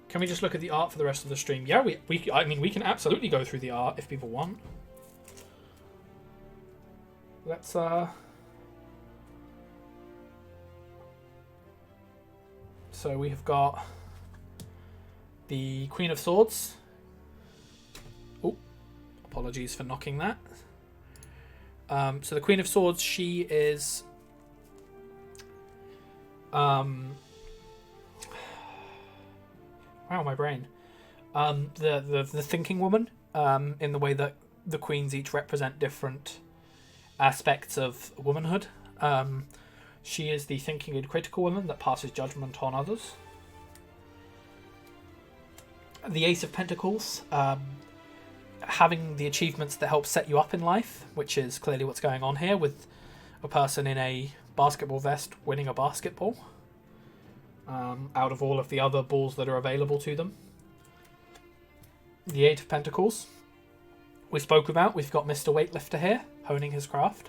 Can we just look at the art for the rest of the stream? Yeah, I mean, we can absolutely go through the art if people want. Let's, So we have got the Queen of Swords. Oh, apologies for knocking that. So the Queen of Swords, she is... wow, my brain. The thinking woman, in the way that the queens each represent different aspects of womanhood. She is the thinking and critical woman that passes judgment on others. The Ace of Pentacles, having the achievements that help set you up in life, which is clearly what's going on here with a person in a basketball vest winning a basketball out of all of the other balls that are available to them. The Eight of Pentacles we spoke about. We've got Mr. Weightlifter here, honing his craft.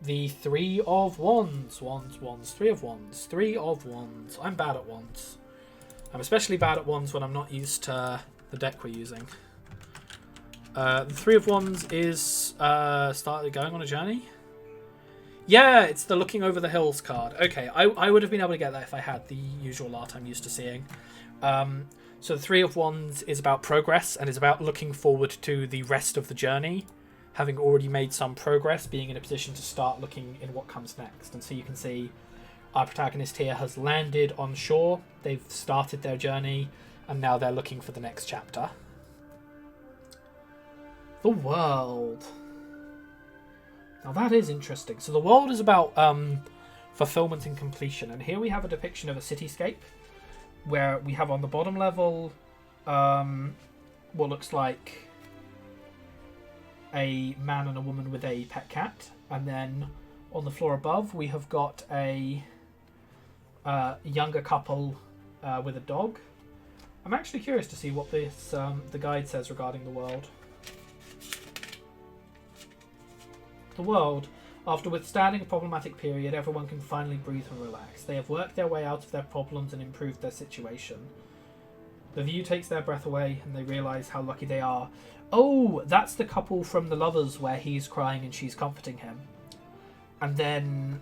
The Three of Wands. Three of Wands. Three of Wands. I'm bad at wands. I'm especially bad at wands when I'm not used to the deck we're using. The Three of Wands is started going on a journey. Yeah, it's the Looking Over the Hills card. Okay, I would have been able to get that if I had the usual art I'm used to seeing. So the Three of Wands is about progress and is about looking forward to the rest of the journey, having already made some progress, being in a position to start looking in what comes next. And so you can see our protagonist here has landed on shore, they've started their journey, and now they're looking for the next chapter. The World. Now that is interesting. So the World is about fulfillment and completion, and here we have a depiction of a cityscape where we have on the bottom level what looks like a man and a woman with a pet cat, and then on the floor above we have got a younger couple with a dog. I'm actually curious to see what this the guide says regarding the world. The world. After withstanding a problematic period, everyone can finally breathe and relax. They have worked their way out of their problems and improved their situation. The view takes their breath away, and they realise how lucky they are. Oh, that's the couple from The Lovers where he's crying and she's comforting him. And then,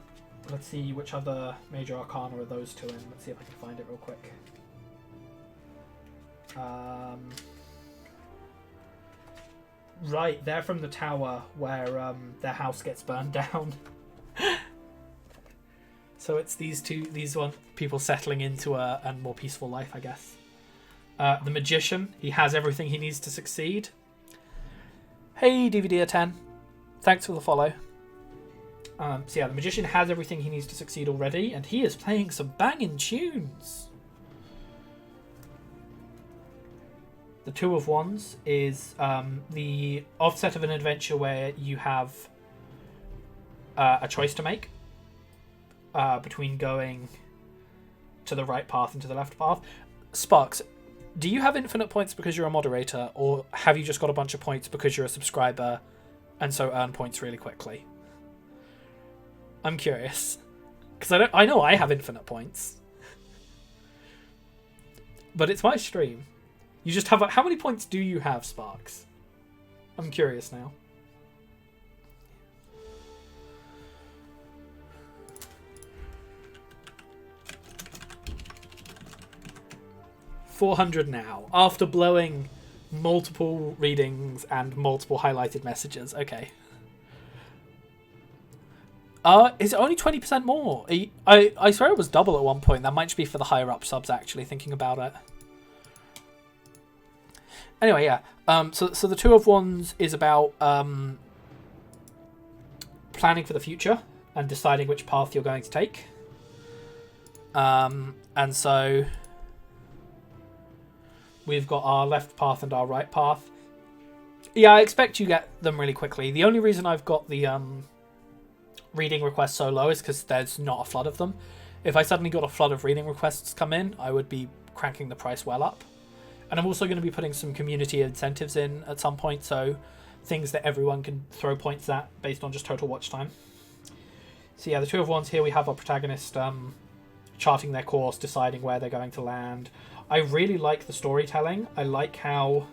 let's see which other major arcana are those two in. Let's see if I can find it real quick. Right, they're from the tower where their house gets burned down. So it's these people settling into a more peaceful life, I guess. The Magician, he has everything he needs to succeed. Hey, DVD10. Thanks for the follow. So yeah, the Magician has everything he needs to succeed already, and he is playing some banging tunes. The Two of Wands is the offset of an adventure where you have a choice to make between going to the right path and to the left path. Sparks, do you have infinite points because you're a moderator, or have you just got a bunch of points because you're a subscriber and so earn points really quickly? I'm curious. Because I know I have infinite points. But it's my stream. You just have... How many points do you have, Sparks? I'm curious now. $400 now, after blowing multiple readings and multiple highlighted messages. Okay. Is it only 20% more? I swear it was double at one point. That might just be for the higher up subs, actually, thinking about it. Anyway, yeah. So the Two of Wands is about planning for the future and deciding which path you're going to take. And so we've got our left path and our right path. Yeah, I expect you get them really quickly. The only reason I've got the reading requests so low is because there's not a flood of them. If I suddenly got a flood of reading requests come in, I would be cranking the price well up. And I'm also going to be putting some community incentives in at some point, so things that everyone can throw points at based on just total watch time. So yeah, the Two of Wands here, we have our protagonist charting their course, deciding where they're going to land. I really like the storytelling. I like how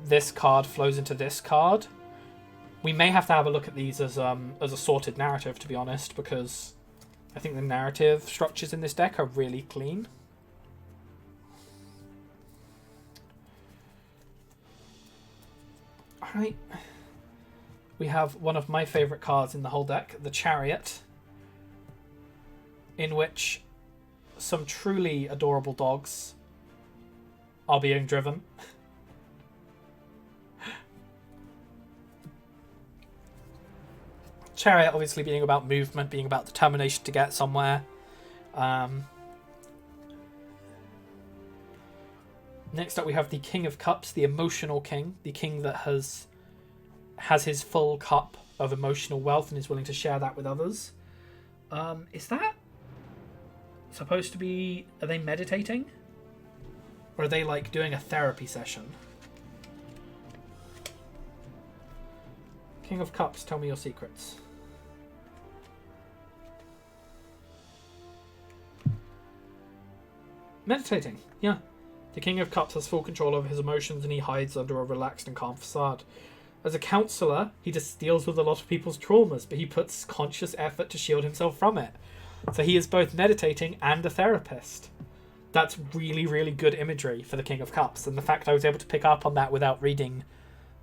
this card flows into this card. We may have to have a look at these as a sorted narrative, to be honest, because I think the narrative structures in this deck are really clean. Alright. We have one of my favourite cards in the whole deck, the Chariot, in which some truly adorable dogs are being driven. Chariot obviously being about movement, being about determination to get somewhere. Next up we have the King of Cups, the emotional king. The king that has his full cup of emotional wealth and is willing to share that with others. Is that supposed to be... Are they meditating? Or are they like doing a therapy session? King of Cups, tell me your secrets. Meditating, yeah. The King of Cups has full control over his emotions and he hides under a relaxed and calm facade. As a counsellor, he just deals with a lot of people's traumas, but he puts conscious effort to shield himself from it. So he is both meditating and a therapist. That's really, really good imagery for the King of Cups, and the fact I was able to pick up on that without reading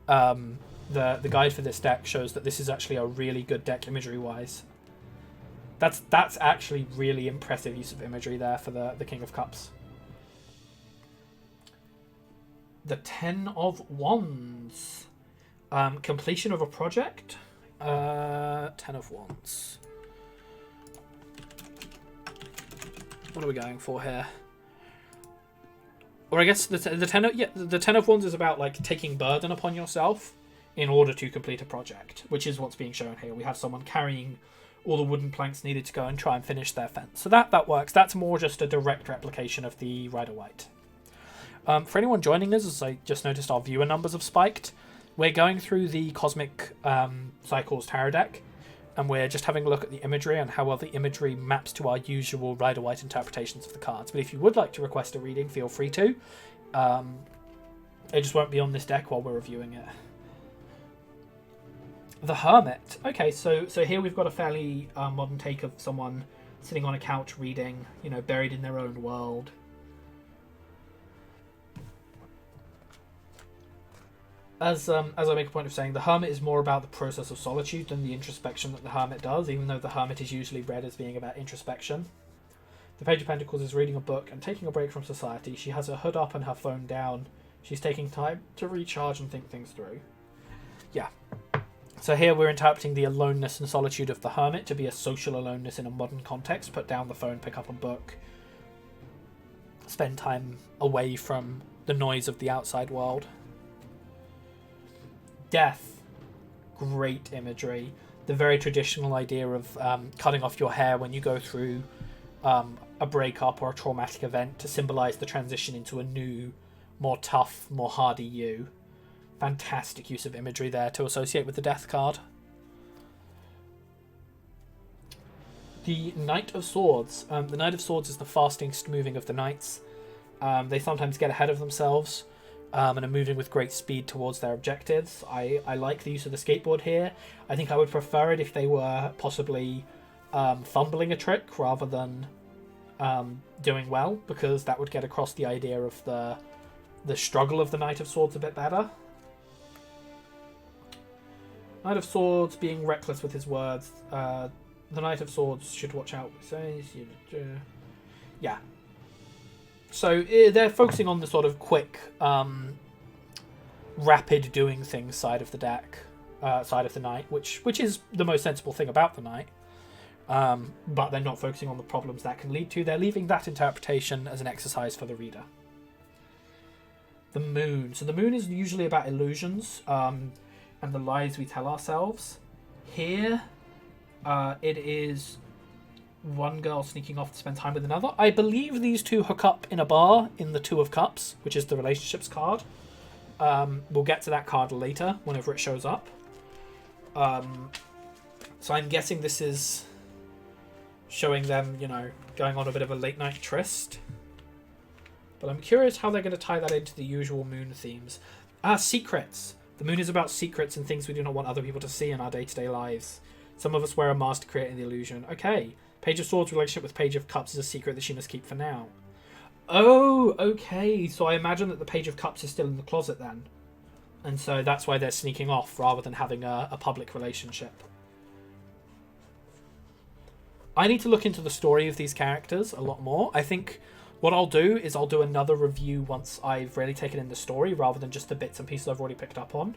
the guide for this deck shows that this is actually a really good deck imagery-wise. That's actually really impressive use of imagery there for the King of Cups. The Ten of Wands. Completion of a project. Ten of Wands. What are we going for here? Or I guess the Ten of Wands is about like taking burden upon yourself in order to complete a project, which is what's being shown here. We have someone carrying all the wooden planks needed to go and try and finish their fence. So that works. That's more just a direct replication of the Rider-Waite. For anyone joining us, as I just noticed our viewer numbers have spiked, we're going through the Cosmic Cycles Tarot deck, and we're just having a look at the imagery and how well the imagery maps to our usual Rider-Waite interpretations of the cards. But if you would like to request a reading, feel free to. It just won't be on this deck while we're reviewing it. The Hermit. Okay, so here we've got a fairly modern take of someone sitting on a couch reading, you know, buried in their own world. As I make a point of saying, the Hermit is more about the process of solitude than the introspection that the Hermit does, even though the Hermit is usually read as being about introspection. The Page of Pentacles is reading a book and taking a break from society. She has her hood up and her phone down. She's taking time to recharge and think things through. Yeah. So here we're interpreting the aloneness and solitude of the Hermit to be a social aloneness in a modern context. Put down the phone, pick up a book, spend time away from the noise of the outside world. Death. Great imagery. The very traditional idea of cutting off your hair when you go through a breakup or a traumatic event to symbolize the transition into a new, more tough, more hardy you. Fantastic use of imagery there to associate with the Death card. The Knight of Swords. The Knight of Swords is the fastest moving of the knights. They sometimes get ahead of themselves and are moving with great speed towards their objectives. I like the use of the skateboard here. I think I would prefer it if they were possibly fumbling a trick rather than doing well, because that would get across the idea of the struggle of the Knight of Swords a bit better. Knight of Swords being reckless with his words. The Knight of Swords should watch out. Yeah. So they're focusing on the sort of quick, rapid doing things side of the deck, side of the Knight, which is the most sensible thing about the Knight. But they're not focusing on the problems that can lead to. They're leaving that interpretation as an exercise for the reader. The Moon. So the Moon is usually about illusions and the lies we tell ourselves. Here, it is one girl sneaking off to spend time with another. I believe these two hook up in a bar in the Two of Cups, which is the relationships card. We'll get to that card later, whenever it shows up. So I'm guessing this is showing them, you know, going on a bit of a late night tryst. But I'm curious how they're going to tie that into the usual moon themes. Secrets. The moon is about secrets and things we do not want other people to see in our day-to-day lives. Some of us wear a mask to create the illusion. Okay. Page of Swords' relationship with Page of Cups is a secret that she must keep for now. Oh, okay. So I imagine that the Page of Cups is still in the closet then. And so that's why they're sneaking off rather than having a public relationship. I need to look into the story of these characters a lot more. I think what I'll do is I'll do another review once I've really taken in the story rather than just the bits and pieces I've already picked up on.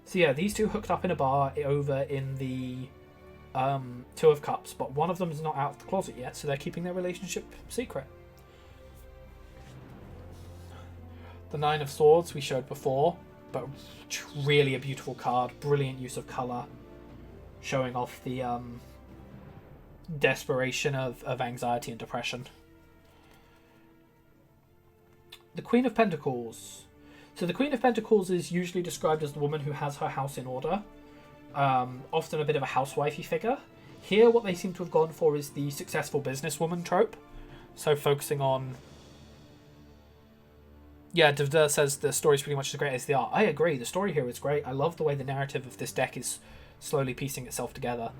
So yeah, these two hooked up in a bar over in the Two of Cups, but one of them is not out of the closet yet, so they're keeping their relationship secret. The Nine of Swords we showed before, but really a beautiful card. Brilliant use of colour, showing off the desperation of anxiety and depression. The Queen of Pentacles. So the Queen of Pentacles is usually described as the woman who has her house in order. Often a bit of a housewifey figure. Here what they seem to have gone for is the successful businesswoman trope. So focusing on... Yeah, Devda says the story's pretty much as great as the art. I agree, the story here is great. I love the way the narrative of this deck is slowly piecing itself together.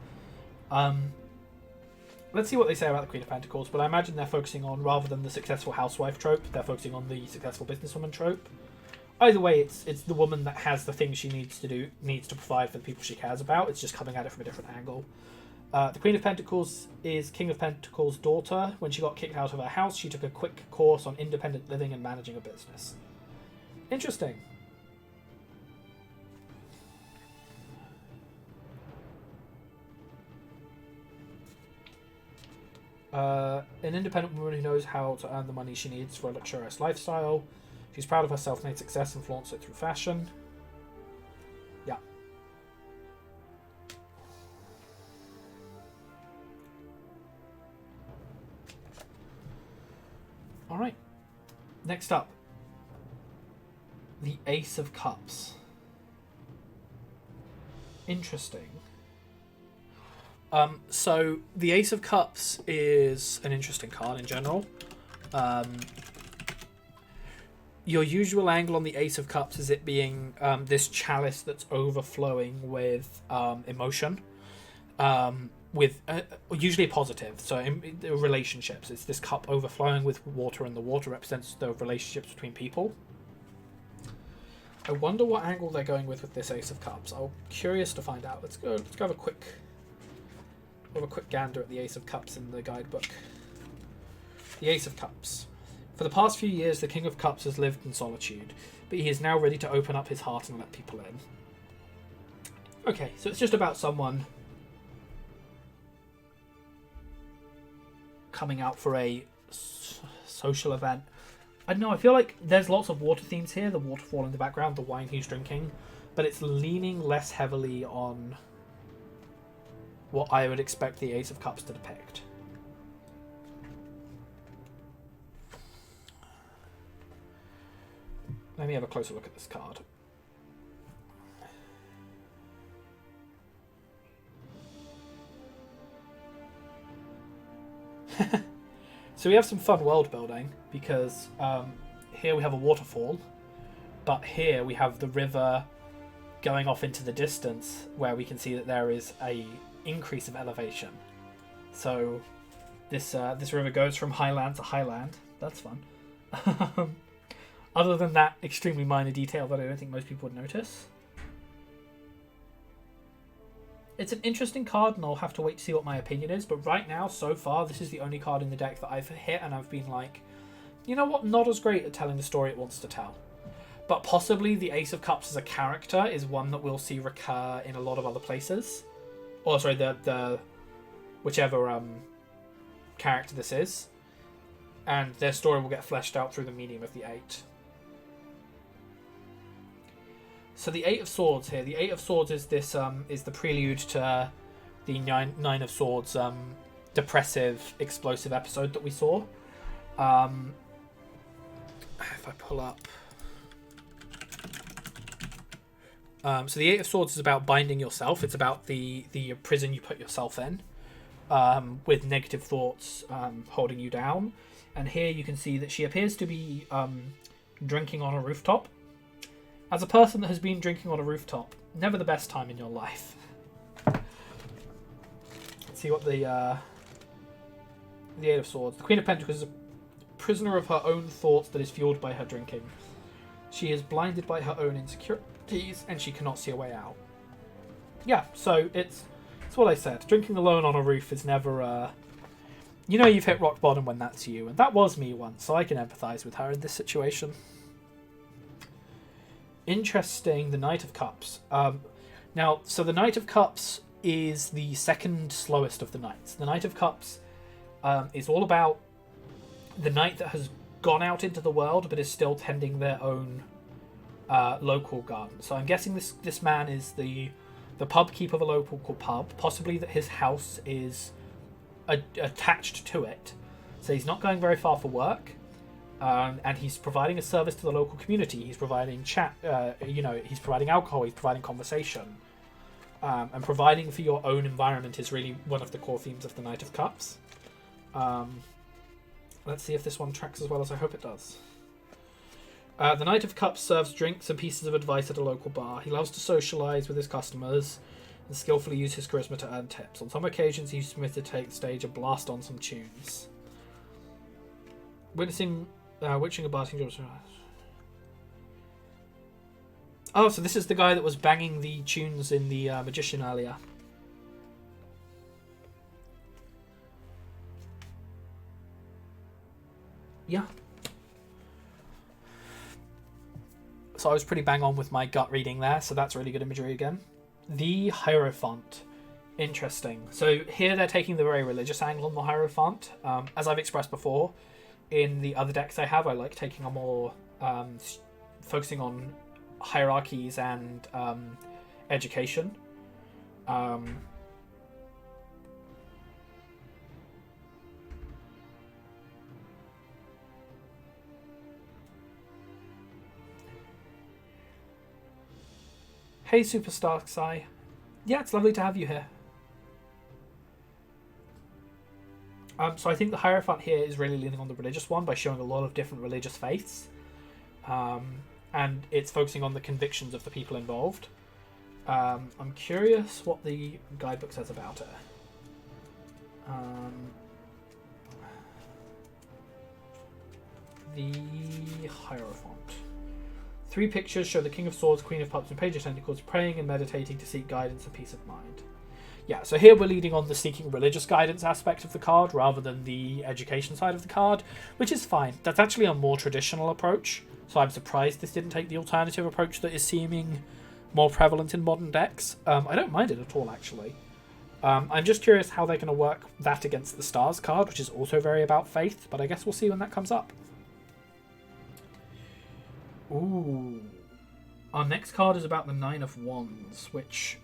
Let's see what they say about the Queen of Pentacles, but I imagine they're focusing on, rather than the successful housewife trope, they're focusing on the successful businesswoman trope. Either way, it's the woman that has the things she needs to provide for the people she cares about. It's just coming at it from a different angle. The Queen of Pentacles is King of Pentacles' daughter. When she got kicked out of her house, she took a quick course on independent living and managing a business. Interesting. An independent woman who knows how to earn the money she needs for a luxurious lifestyle. She's proud of her self-made success and flaunts it through fashion. Yeah. Alright. Next up. The Ace of Cups. Interesting. So the Ace of Cups is an interesting card in general. Your usual angle on the Ace of Cups is it being this chalice that's overflowing with emotion, with usually positive. So in relationships, it's this cup overflowing with water, and the water represents the relationships between people. I wonder what angle they're going with this Ace of Cups. I'm curious to find out. Let's go have a quick gander at the Ace of Cups in the guidebook. The Ace of Cups. For the past few years, the King of Cups has lived in solitude, but he is now ready to open up his heart and let people in. Okay, so it's just about someone coming out for a social event. I don't know, I feel like there's lots of water themes here, the waterfall in the background, the wine he's drinking, but it's leaning less heavily on what I would expect the Ace of Cups to depict. Let me have a closer look at this card. So we have some fun world building because here we have a waterfall, but here we have the river going off into the distance where we can see that there is a increase of elevation. So this river goes from highland to highland. That's fun. Other than that extremely minor detail that I don't think most people would notice. It's an interesting card, and I'll have to wait to see what my opinion is, but right now, so far, this is the only card in the deck that I've hit and I've been like, you know what, not as great at telling the story it wants to tell. But possibly the Ace of Cups as a character is one that we'll see recur in a lot of other places. Or, sorry, the whichever character this is. And their story will get fleshed out through the medium of the Eight. So the Eight of Swords here. The Eight of Swords is this is the prelude to the Nine of Swords depressive, explosive episode that we saw. If I pull up, so the Eight of Swords is about binding yourself. It's about the prison you put yourself in. with negative thoughts holding you down. And here you can see that she appears to be drinking on a rooftop. As a person that has been drinking on a rooftop, never the best time in your life. Let's see what the Eight of Swords. The Queen of Pentacles is a prisoner of her own thoughts that is fueled by her drinking. She is blinded by her own insecurities and she cannot see a way out. Yeah, so it's what I said. Drinking alone on a roof is never... you know you've hit rock bottom when that's you. And that was me once, so I can empathise with her in this situation. Interesting, the Knight of Cups. Now, so the Knight of Cups is the second slowest of the knights. The Knight of Cups is all about the knight that has gone out into the world but is still tending their own local garden. So I'm guessing this man is the pub keeper of a local pub, possibly that his house is attached to it. So he's not going very far for work. And he's providing a service to the local community. He's providing he's providing alcohol, he's providing conversation. And providing for your own environment is really one of the core themes of the Knight of Cups. Let's see if this one tracks as well as I hope it does. The Knight of Cups serves drinks and pieces of advice at a local bar. He loves to socialise with his customers and skillfully use his charisma to earn tips. On some occasions, he's permitted to take the stage and blast on some tunes. Witnessing witching and blasting jobs. Oh, so this is the guy that was banging the tunes in the Magician earlier. Yeah. So I was pretty bang on with my gut reading there, so that's really good imagery again. The Hierophant. Interesting. So here they're taking the very religious angle on the Hierophant. As I've expressed before, in the other decks I have, I like taking a more... focusing on hierarchies and education. Hey, Superstar Sai. Yeah, it's lovely to have you here. So I think the Hierophant here is really leaning on the religious one by showing a lot of different religious faiths. And it's focusing on the convictions of the people involved. I'm curious what the guidebook says about it. The Hierophant. 3 pictures show the King of Swords, Queen of Cups, and Page of Pentacles praying and meditating to seek guidance and peace of mind. Yeah, so here we're leading on the seeking religious guidance aspect of the card rather than the education side of the card, which is fine. That's actually a more traditional approach, so I'm surprised this didn't take the alternative approach that is seeming more prevalent in modern decks. I don't mind it at all, actually. I'm just curious how they're going to work that against the Stars card, which is also very about faith, but I guess we'll see when that comes up. Ooh. Our next card is about the Nine of Wands, which...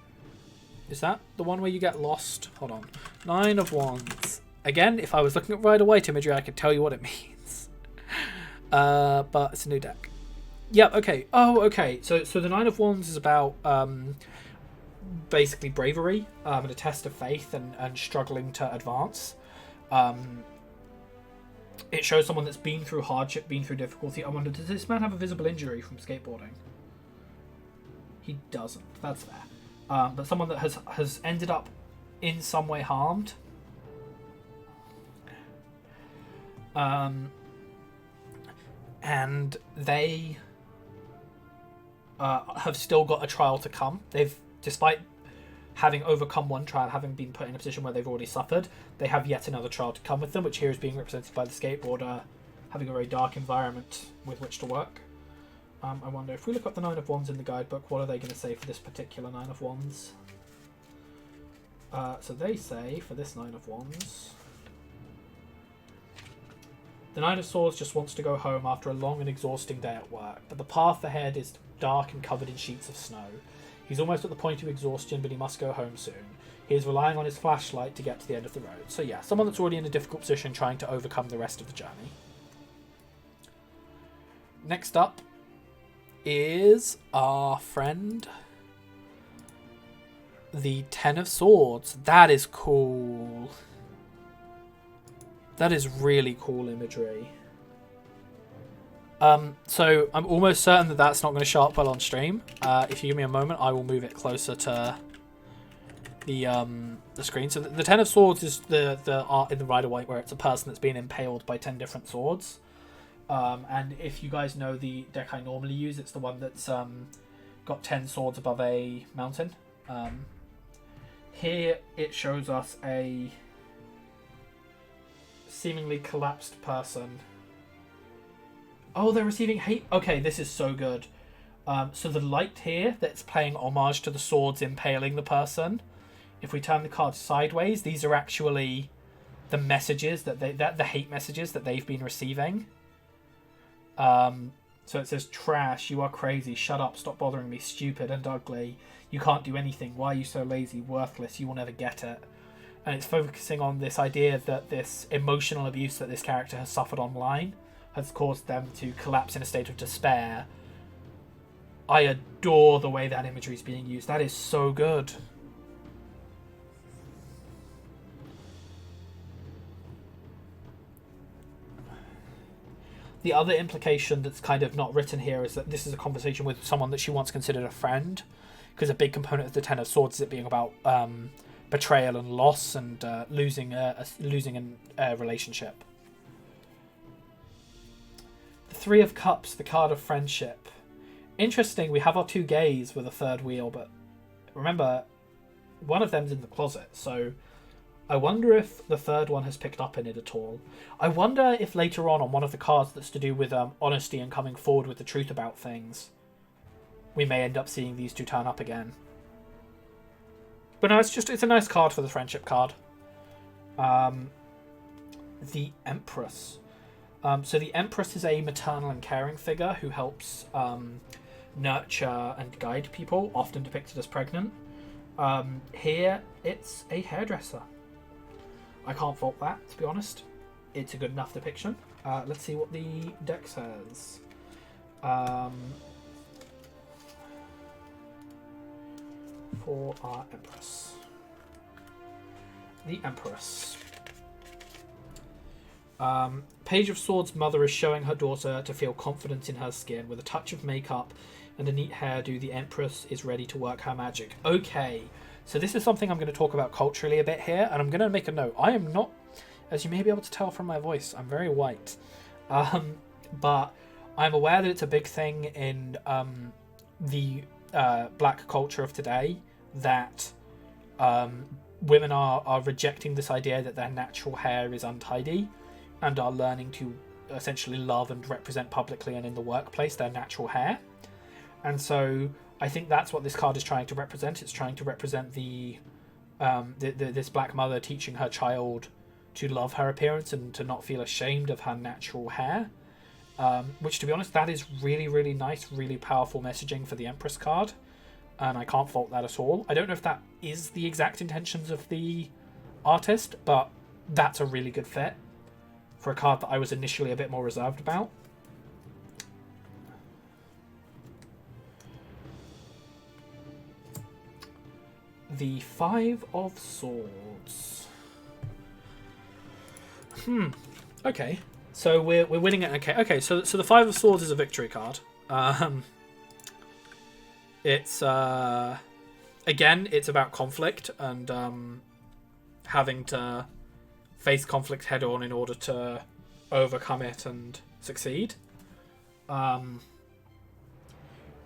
Is that the one where you get lost? Hold on. Nine of Wands. Again, if I was looking at Rider-Waite imagery, I could tell you what it means. But it's a new deck. Yep, okay. Oh, okay. So the Nine of Wands is about basically bravery and a test of faith and struggling to advance. It shows someone that's been through hardship, been through difficulty. I wonder, does this man have a visible injury from skateboarding? He doesn't. That's fair. But someone that has ended up in some way harmed. And they have still got a trial to come. They've, despite having overcome one trial, having been put in a position where they've already suffered, they have yet another trial to come with them, which here is being represented by the skateboarder having a very dark environment with which to work. I wonder, if we look up the Nine of Wands in the guidebook, what are they going to say for this particular Nine of Wands? So they say, for this Nine of Wands, the Nine of Swords just wants to go home after a long and exhausting day at work, but the path ahead is dark and covered in sheets of snow. He's almost at the point of exhaustion, but he must go home soon. He is relying on his flashlight to get to the end of the road. So yeah, someone that's already in a difficult position trying to overcome the rest of the journey. Next up is our friend, the Ten of Swords. That is cool. That is really cool imagery. So I'm almost certain that that's not going to show up well on stream. If you give me a moment, I will move it closer to the screen. So the Ten of Swords is the art in the Rider-Waite where it's a person that's been impaled by 10 different swords. And if you guys know the deck I normally use, it's the one that's got 10 swords above a mountain. Here it shows us a seemingly collapsed person. Oh, they're receiving hate. Okay, this is so good. So the light here that's paying homage to the swords impaling the person. If we turn the card sideways, these are actually the messages that the hate messages that they've been receiving. So it says, trash, you are crazy, shut up, stop bothering me, stupid and ugly, you can't do anything, why are you so lazy, worthless, you will never get it. And it's focusing on this idea that this emotional abuse that this character has suffered online has caused them to collapse in a state of despair. I adore the way that imagery is being used. That is so good. The other implication that's kind of not written here is that this is a conversation with someone that she once considered a friend, because a big component of the Ten of Swords is it being about betrayal and loss and losing a relationship. The Three of Cups, the card of friendship. Interesting, we have our two gays with a third wheel, but remember, one of them's in the closet, so I wonder if the third one has picked up in it at all. I wonder if later on one of the cards that's to do with honesty and coming forward with the truth about things, we may end up seeing these two turn up again. But no, it's a nice card for the friendship card. The Empress. So the Empress is a maternal and caring figure who helps nurture and guide people, often depicted as pregnant. Here, it's a hairdresser. I can't fault that, to be honest. It's a good enough depiction. Let's see what the deck says. For our Empress. The Empress. Page of Swords' mother is showing her daughter to feel confidence in her skin. With a touch of makeup and a neat hairdo, the Empress is ready to work her magic. Okay, so this is something I'm going to talk about culturally a bit here, and I'm going to make a note. I am not, as you may be able to tell from my voice, I'm very white. But I'm aware that it's a big thing in the black culture of today that women are rejecting this idea that their natural hair is untidy and are learning to essentially love and represent publicly and in the workplace their natural hair. And so I think that's what this card is trying to represent. It's trying to represent this black mother teaching her child to love her appearance and to not feel ashamed of her natural hair. Which, to be honest, that is really, really nice, really powerful messaging for the Empress card. And I can't fault that at all. I don't know if that is the exact intentions of the artist, but that's a really good fit for a card that I was initially a bit more reserved about. The Five of Swords. Okay. So we're winning it. Okay. So the Five of Swords is a victory card. It's again, it's about conflict and having to face conflict head on in order to overcome it and succeed.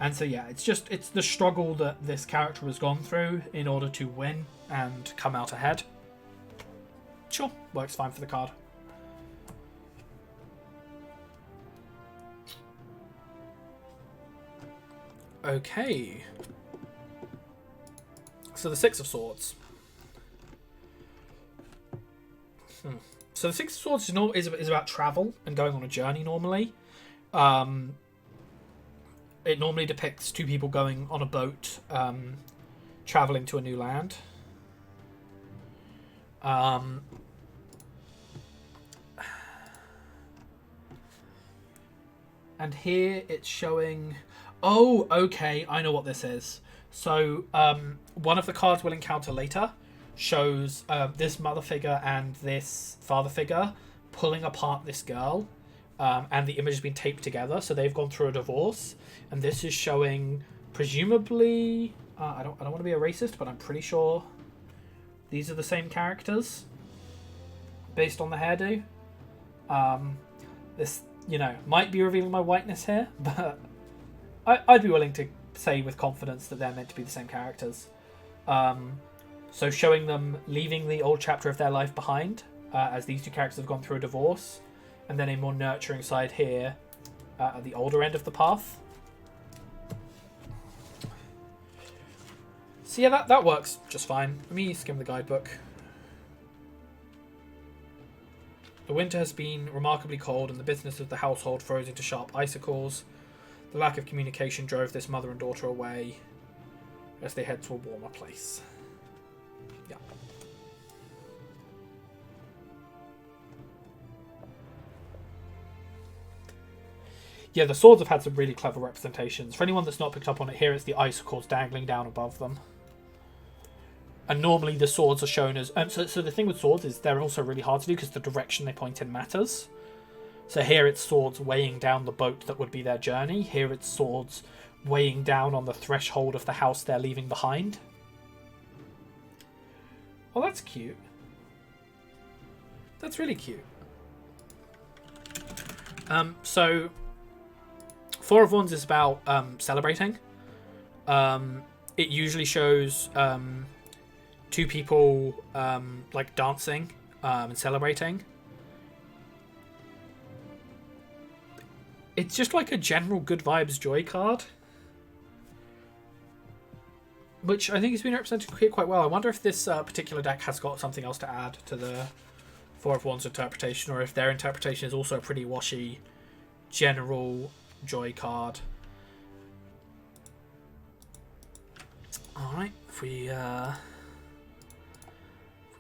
And so yeah, it's the struggle that this character has gone through in order to win and come out ahead. Sure, works fine for the card. Okay. So the Six of Swords. So the Six of Swords is about travel and going on a journey normally. It normally depicts two people going on a boat, traveling to a new land. And here it's showing... Oh, okay, I know what this is. So, one of the cards we'll encounter later shows this mother figure and this father figure pulling apart this girl, and the image has been taped together, so they've gone through a divorce, and this is showing, presumably, I don't want to be a racist, but I'm pretty sure these are the same characters, based on the hairdo. This, might be revealing my whiteness here, but I'd be willing to say with confidence that they're meant to be the same characters. So showing them leaving the old chapter of their life behind, as these two characters have gone through a divorce, and then a more nurturing side here at the older end of the path. So yeah, that works just fine. Let me skim the guidebook. The winter has been remarkably cold, and the business of the household froze into sharp icicles. The lack of communication drove this mother and daughter away as they head to a warmer place. Yeah. Yeah, the swords have had some really clever representations. For anyone that's not picked up on it here, it's the icicles dangling down above them. And normally the swords are shown as... So the thing with swords is they're also really hard to do because the direction they point in matters. So here it's swords weighing down the boat that would be their journey. Here it's swords weighing down on the threshold of the house they're leaving behind. Well, that's cute. That's really cute. So, Four of Wands is about celebrating. It usually shows two people like dancing and celebrating. It's just like a general good vibes joy card, which I think has been represented here quite well. I wonder if this particular deck has got something else to add to the Four of Wands interpretation, or if their interpretation is also a pretty washy general joy card. Alright, if we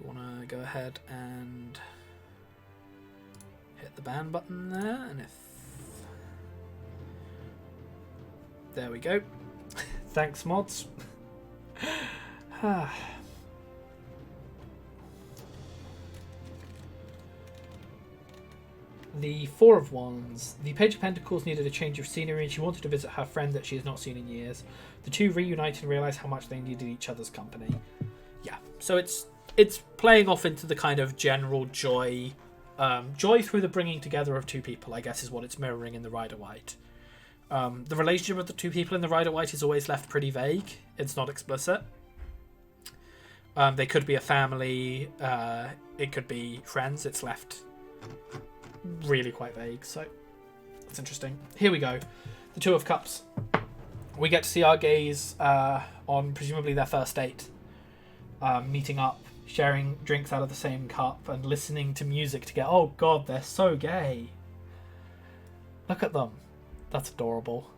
want to go ahead and hit the ban button there, and if... There we go. Thanks, mods. The Four of Wands. The Page of Pentacles needed a change of scenery and she wanted to visit her friend that she has not seen in years. The two reunite and realise how much they needed each other's company. Yeah, so it's playing off into the kind of general joy. Joy through the bringing together of two people, I guess, is what it's mirroring in the Rider-Waite. The relationship of the two people in the Rider-Waite is always left pretty vague. It's not explicit. They could be a family. It could be friends. It's left really quite vague, so that's interesting. Here we go. The Two of Cups. We get to see our gaze on presumably their first date. Meeting up, sharing drinks out of the same cup, and listening to music together. Oh god, they're so gay. Look at them. That's adorable.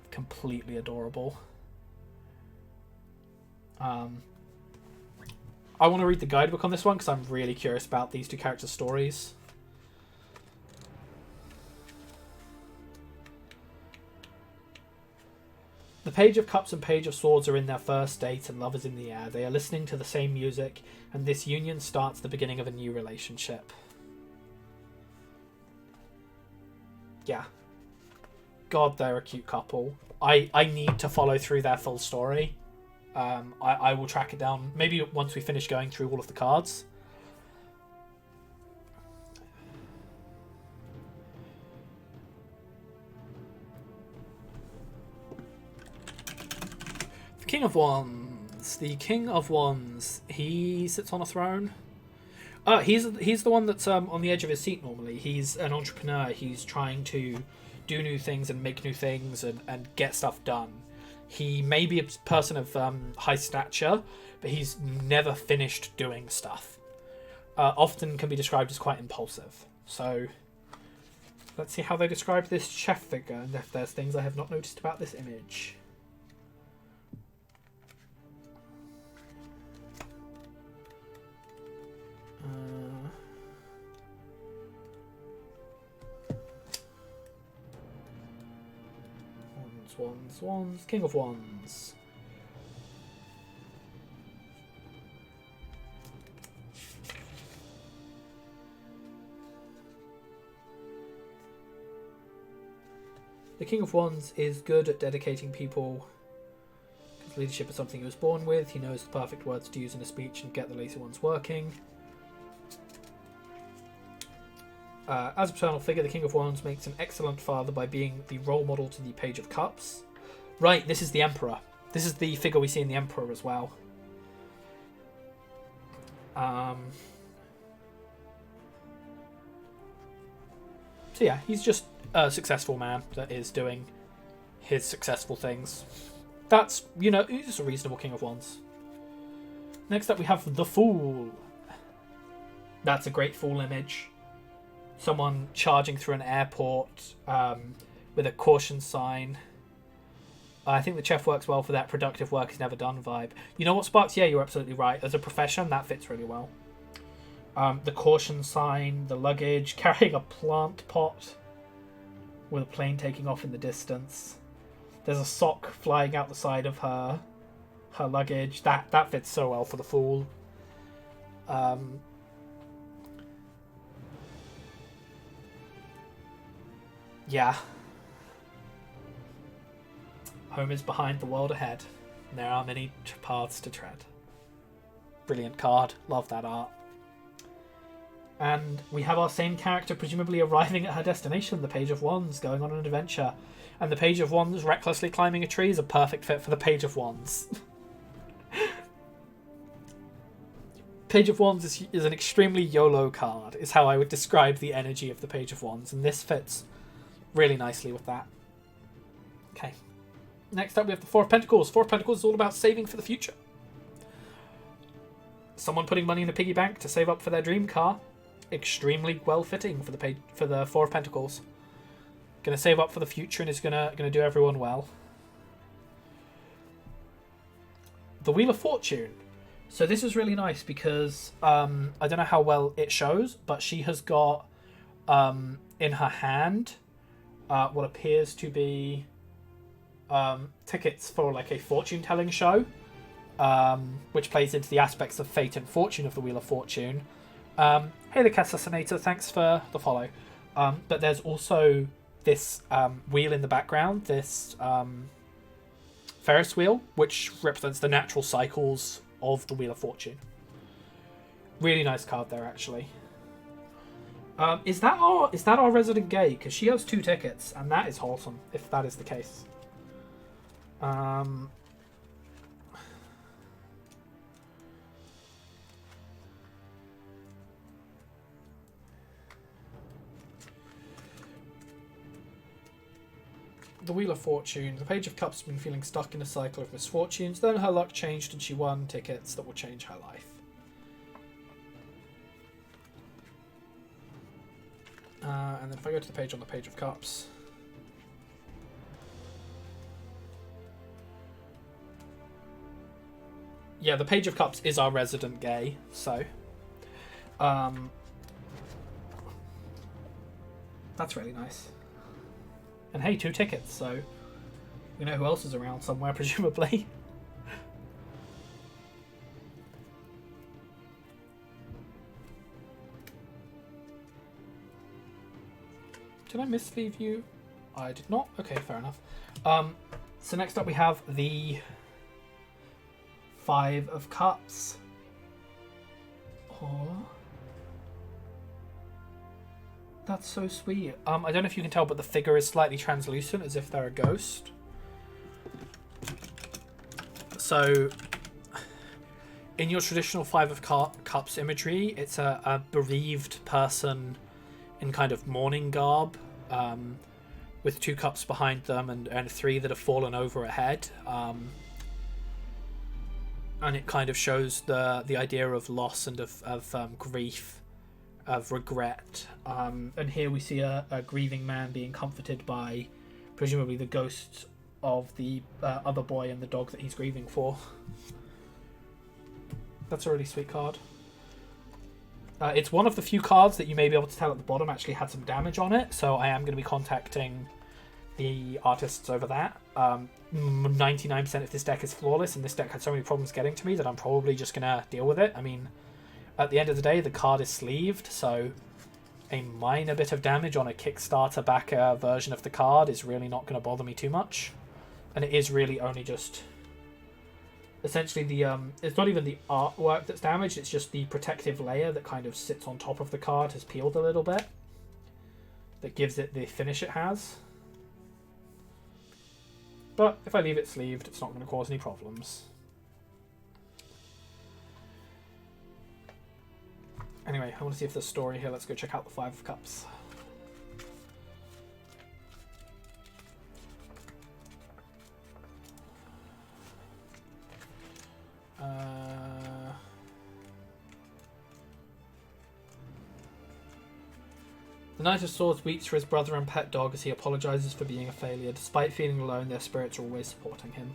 Completely adorable. I want to read the guidebook on this one because I'm really curious about these two characters' stories. The Page of Cups and Page of Swords are in their first date and love is in the air. They are listening to the same music and this union starts the beginning of a new relationship. Yeah. God, they're a cute couple. I need to follow through their full story. I will track it down maybe once we finish going through all of the cards. The King of Wands. The King of Wands. He sits on a throne. He's the one that's on the edge of his seat normally. He's an entrepreneur. He's trying to do new things and make new things and get stuff done. He may be a person of high stature, but he's never finished doing stuff. Often can be described as quite impulsive. So let's see how they describe this chef figure and if there's things I have not noticed about this image. Wands, King of Wands. The King of Wands is good at dedicating people. Because leadership is something he was born with. He knows the perfect words to use in a speech and get the lazy ones working. As a paternal figure, the King of Wands makes an excellent father by being the role model to the Page of Cups. Right, this is the Emperor. This is the figure we see in the Emperor as well. So yeah, he's just a successful man that is doing his successful things. That's, you know, he's a reasonable King of Wands. Next up we have the Fool. That's a great Fool image. Someone charging through an airport with a caution sign. I think the chef works well for that productive work is never done vibe. You know what, Sparks? Yeah, you're absolutely right. As a profession, that fits really well. The caution sign, the luggage, carrying a plant pot with a plane taking off in the distance. There's a sock flying out the side of her luggage. That fits so well for the Fool. Yeah. Home is behind, the world ahead. And there are many paths to tread. Brilliant card. Love that art. And we have our same character presumably arriving at her destination, the Page of Wands, going on an adventure. And the Page of Wands recklessly climbing a tree is a perfect fit for the Page of Wands. Page of Wands is an extremely YOLO card, is how I would describe the energy of the Page of Wands. And this fits really nicely with that. Okay. Next up we have the Four of Pentacles. Four of Pentacles is all about saving for the future. Someone putting money in a piggy bank to save up for their dream car. Extremely well fitting for the Four of Pentacles. Gonna save up for the future and is gonna do everyone well. The Wheel of Fortune. So this is really nice because I don't know how well it shows, but she has got in her hand what appears to be tickets for like a fortune telling show, which plays into the aspects of fate and fortune of the Wheel of Fortune. Hey the Assassinator, thanks for the follow. But there's also this wheel in the background, this Ferris wheel, which represents the natural cycles of the Wheel of Fortune. Really nice card there, actually. Is that our resident gay? Because she has 2 tickets, and that is wholesome, if that is the case. The Wheel of Fortune. The Page of Cups has been feeling stuck in a cycle of misfortunes. Then her luck changed and she won tickets that will change her life. And then if I go to the page on the Page of Cups. Yeah, the Page of Cups is our resident gay, so that's really nice. And hey, 2 tickets, so we know who else is around somewhere, presumably. Did I misleave you? I did not. Okay, fair enough. So next up we have the 5 of Cups. Oh, that's so sweet. I don't know if you can tell, but the figure is slightly translucent, as if they're a ghost. So, in your traditional 5 of Cups imagery, it's a bereaved person in kind of mourning garb, with 2 cups behind them and 3 that have fallen over a head. And it kind of shows the idea of loss and of grief, of regret. And here we see a grieving man being comforted by presumably the ghosts of the other boy and the dog that he's grieving for. That's a really sweet card. It's one of the few cards that you may be able to tell at the bottom actually had some damage on it, so I am going to be contacting the artists over that. 99% of this deck is flawless, and this deck had so many problems getting to me that I'm probably just going to deal with it. I mean, at the end of the day, the card is sleeved, so a minor bit of damage on a Kickstarter backer version of the card is really not going to bother me too much. And it is really only just... essentially it's not even the artwork that's damaged, it's just the protective layer that kind of sits on top of the card has peeled a little bit. That gives it the finish it has. But if I leave it sleeved, it's not going to cause any problems. Anyway, I want to see if there's a story here. Let's go check out the Five of Cups. The Knight of Swords weeps for his brother and pet dog as he apologizes for being a failure. Despite feeling alone, their spirits are always supporting him.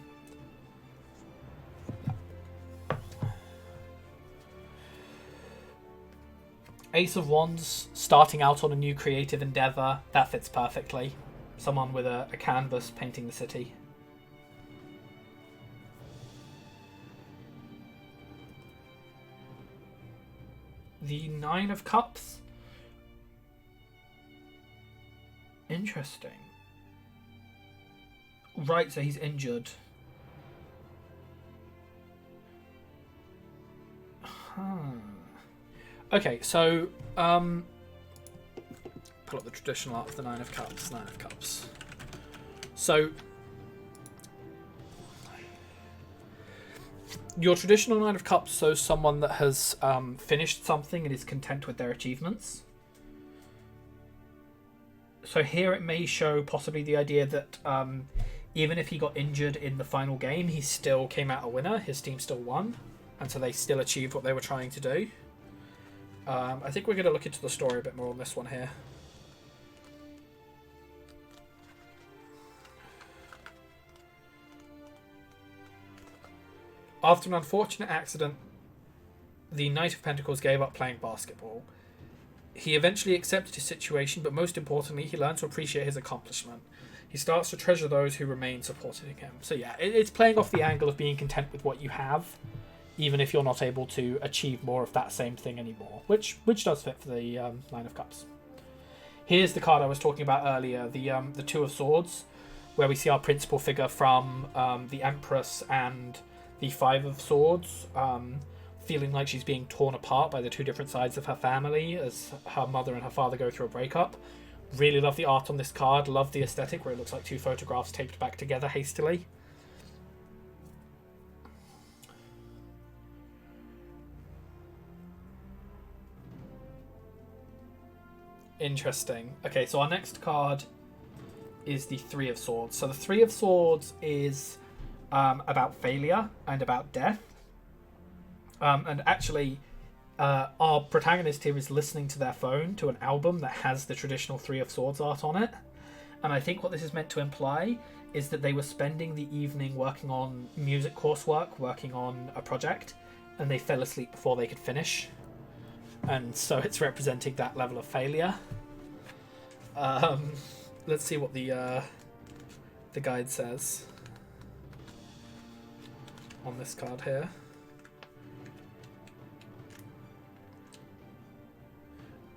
Ace of Wands, starting out on a new creative endeavor. That fits perfectly. Someone with a canvas painting the city. The Nine of Cups. Interesting. Right, so he's injured. Okay, so pull up the traditional art of the Nine of Cups. Nine of Cups. So your traditional Nine of Cups shows someone that has finished something and is content with their achievements. So here it may show possibly the idea that even if he got injured in the final game, he still came out a winner. His team still won. And so they still achieved what they were trying to do. I think we're going to look into the story a bit more on this one here. After an unfortunate accident, the Knight of Pentacles gave up playing basketball. He eventually accepted his situation, but most importantly, he learned to appreciate his accomplishment. He starts to treasure those who remain supporting him. So yeah, it's playing off the angle of being content with what you have, even if you're not able to achieve more of that same thing anymore, which does fit for the Nine of Cups. Here's the card I was talking about earlier, the Two of Swords, where we see our principal figure from the Empress and the Five of Swords, feeling like she's being torn apart by the two different sides of her family as her mother and her father go through a breakup. Really love the art on this card, love the aesthetic where it looks like two photographs taped back together hastily. Interesting. Okay, so our next card is the Three of Swords. So the Three of Swords is about failure and about death. And actually, our protagonist here is listening to their phone to an album that has the traditional Three of Swords art on it. And I think what this is meant to imply is that they were spending the evening working on music coursework, working on a project, and they fell asleep before they could finish. And so it's representing that level of failure. Let's see what the guide says on this card here.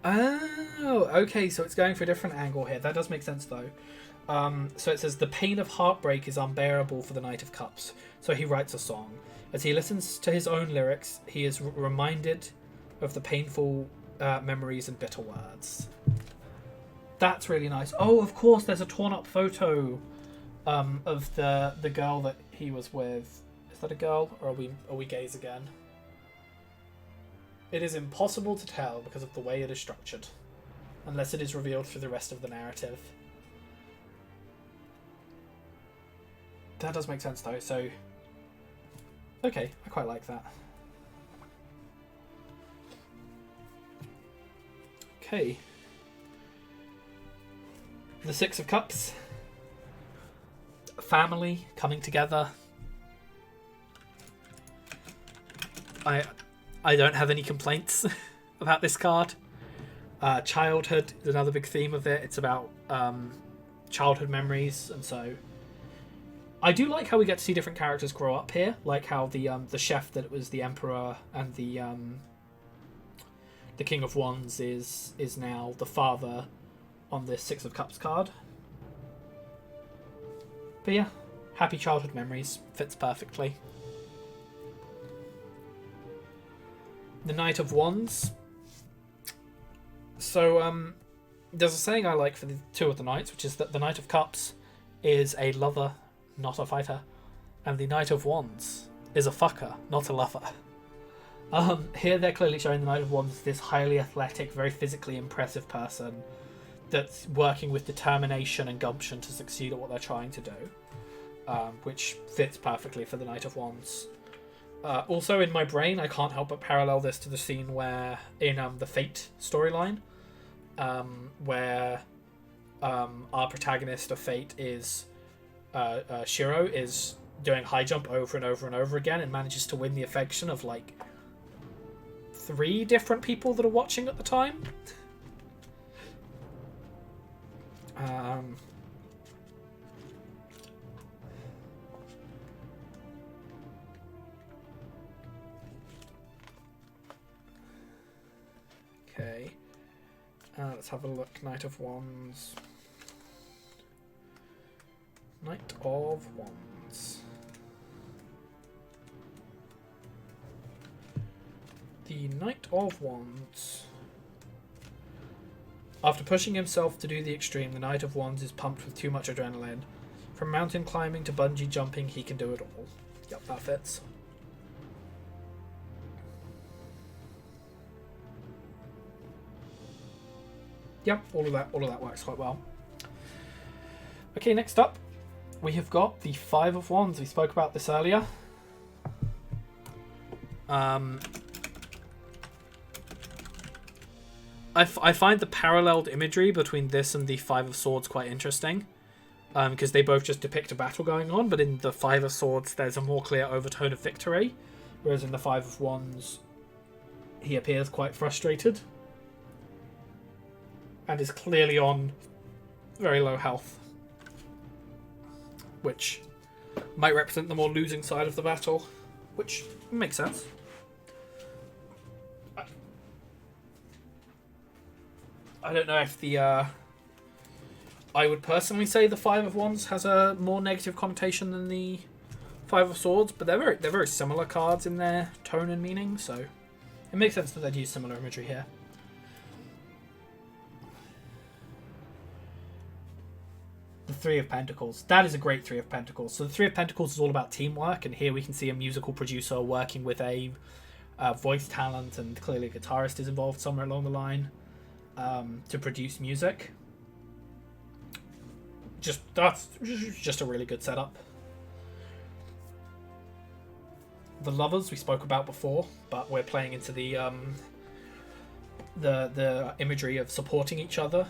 Oh, okay, so it's going for a different angle here. That does make sense, though. So it says, the pain of heartbreak is unbearable for the Knight of Cups, so he writes a song. As he listens to his own lyrics, he is reminded of the painful memories and bitter words. That's really nice. Oh, of course, there's a torn-up photo of the girl that he was with. Is that a girl, or are we gays again? It is impossible to tell because of the way it is structured, unless it is revealed through the rest of the narrative. That does make sense, though, so... okay, I quite like that. Okay. The Six of Cups. Family coming together. I don't have any complaints about this card. Childhood is another big theme of it. It's about childhood memories, and so I do like how we get to see different characters grow up here, like how the chef that was the emperor and the the King of Wands is now the father on this Six of Cups card. But yeah, happy childhood memories. Fits perfectly. The Knight of Wands. So, there's a saying I like for the two of the knights, which is that the Knight of Cups is a lover, not a fighter. And the Knight of Wands is a fucker, not a lover. Here they're clearly showing the Knight of Wands, this highly athletic, very physically impressive person that's working with determination and gumption to succeed at what they're trying to do, which fits perfectly for the Knight of Wands. Also, in my brain, I can't help but parallel this to the scene where, in the Fate storyline, where our protagonist of Fate is Shiro is doing high jump over and over and over again and manages to win the affection of like 3 different people that are watching at the time. Okay. Let's have a look. Knight of Wands. Knight of Wands. The Knight of Wands. After pushing himself to do the extreme, the Knight of Wands is pumped with too much adrenaline. From mountain climbing to bungee jumping, he can do it all. Yep, that fits. Yep, all of that works quite well. Okay, next up, we have got the Five of Wands. We spoke about this earlier. I find the paralleled imagery between this and the Five of Swords quite interesting, because they both just depict a battle going on, but in the Five of Swords there's a more clear overtone of victory, whereas in the Five of Wands he appears quite frustrated and is clearly on very low health, which might represent the more losing side of the battle, which makes sense. I don't know if the I would personally say the Five of Wands has a more negative connotation than the Five of Swords, but they're very similar cards in their tone and meaning, so it makes sense that they'd use similar imagery here. The Three of Pentacles. That is a great Three of Pentacles. So the Three of Pentacles is all about teamwork, and here we can see a musical producer working with a voice talent, and clearly a guitarist is involved somewhere along the line to produce music. That's just a really good setup. The Lovers we spoke about before, but we're playing into the imagery of supporting each other.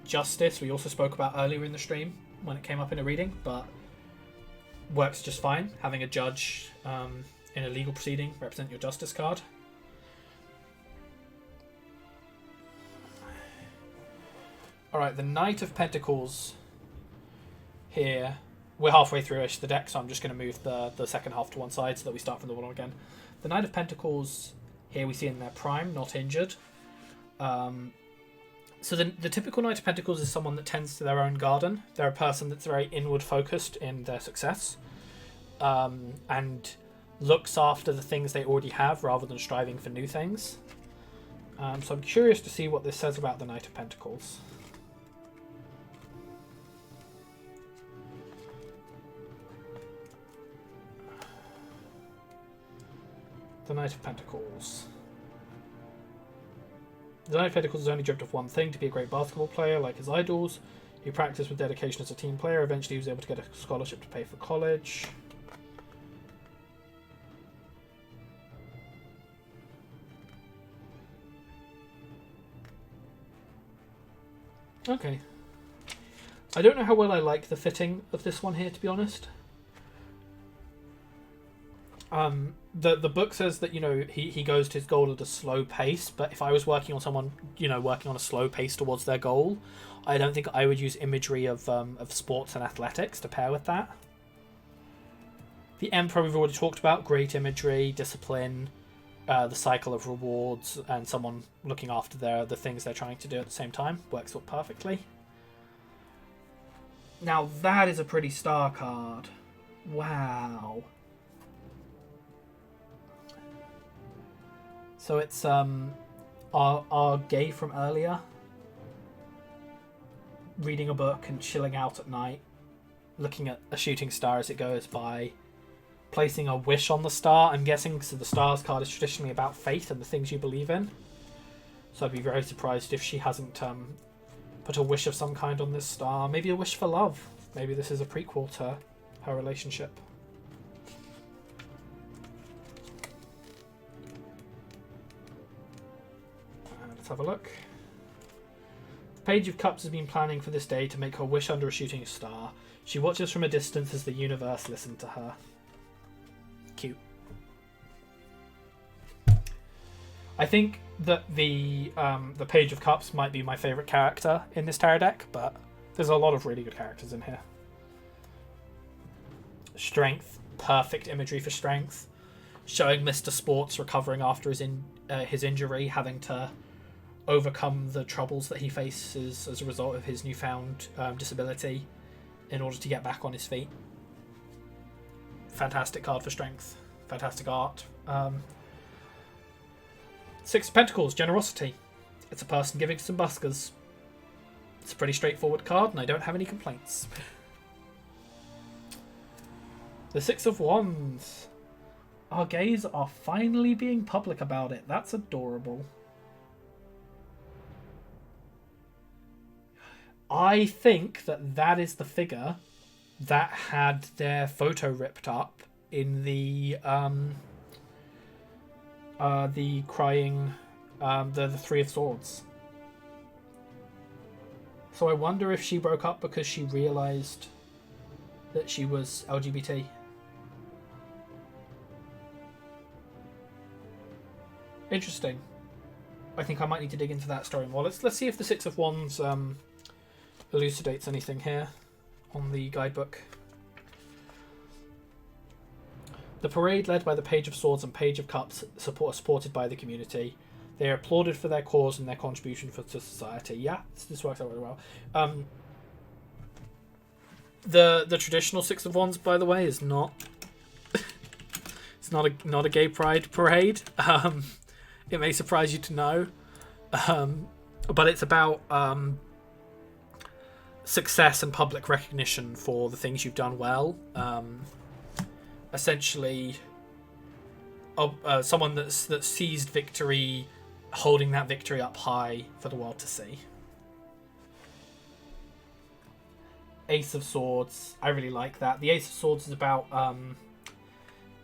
Justice we also spoke about earlier in the stream when it came up in a reading, but works just fine. Having a judge in a legal proceeding represent your Justice card. Alright, the Knight of Pentacles here. We're halfway through-ish the deck, so I'm just going to move the second half to one side so that we start from the bottom again. The Knight of Pentacles here we see in their prime, not injured. So the typical Knight of Pentacles is someone that tends to their own garden. They're a person that's very inward focused in their success, and looks after the things they already have rather than striving for new things. So I'm curious to see what this says about the Knight of Pentacles. The Knight of Pentacles. The Knight of Pentacles is only dreamt of one thing: to be a great basketball player like his idols. He practiced with dedication as a team player. Eventually he was able to get a scholarship to pay for college. Okay. I don't know how well I like the fitting of this one here, to be honest. The book says that, you know, he goes to his goal at a slow pace, but if I was working on someone, you know, working on a slow pace towards their goal, I don't think I would use imagery of sports and athletics to pair with that. The Emperor we've already talked about, great imagery, discipline, the cycle of rewards and someone looking after the things they're trying to do at the same time. Works out perfectly. Now that is a pretty star card. Wow. So it's our gay from earlier reading a book and chilling out at night, looking at a shooting star as it goes by, placing a wish on the star. I'm guessing so the stars card is traditionally about faith and the things you believe in. So I'd be very surprised if she hasn't put a wish of some kind on this star. Maybe a wish for love. Maybe this is a prequel to her relationship. Let's have a look. The Page of Cups has been planning for this day to make her wish under a shooting star. She watches from a distance as the universe listens to her. Cute. I think that the Page of Cups might be my favourite character in this tarot deck, but there's a lot of really good characters in here. Strength. Perfect imagery for strength. Showing Mr. Sports recovering after his injury, having to overcome the troubles that he faces as a result of his newfound disability in order to get back on his feet. Fantastic card for strength. Fantastic art. Six of Pentacles, generosity. It's a person giving some buskers. It's a pretty straightforward card and I don't have any complaints. The Six of Wands. Our gays are finally being public about it. That's adorable. I think that is the figure that had their photo ripped up in the crying, the Three of Swords. So I wonder if she broke up because she realised that she was LGBT. Interesting. I think I might need to dig into that story more. Let's see if the Six of Wands elucidates anything here on the guidebook. The parade, led by the Page of Swords and Page of Cups, supported by the community. They are applauded for their cause and their contribution to society. Yeah, this works out really well. The traditional Six of Wands, by the way, is not it's not a gay pride parade. It may surprise you to know, but it's about success and public recognition for the things you've done well. Essentially, someone that's seized victory, holding that victory up high for the world to see. Ace of Swords, I really like that. The Ace of Swords is about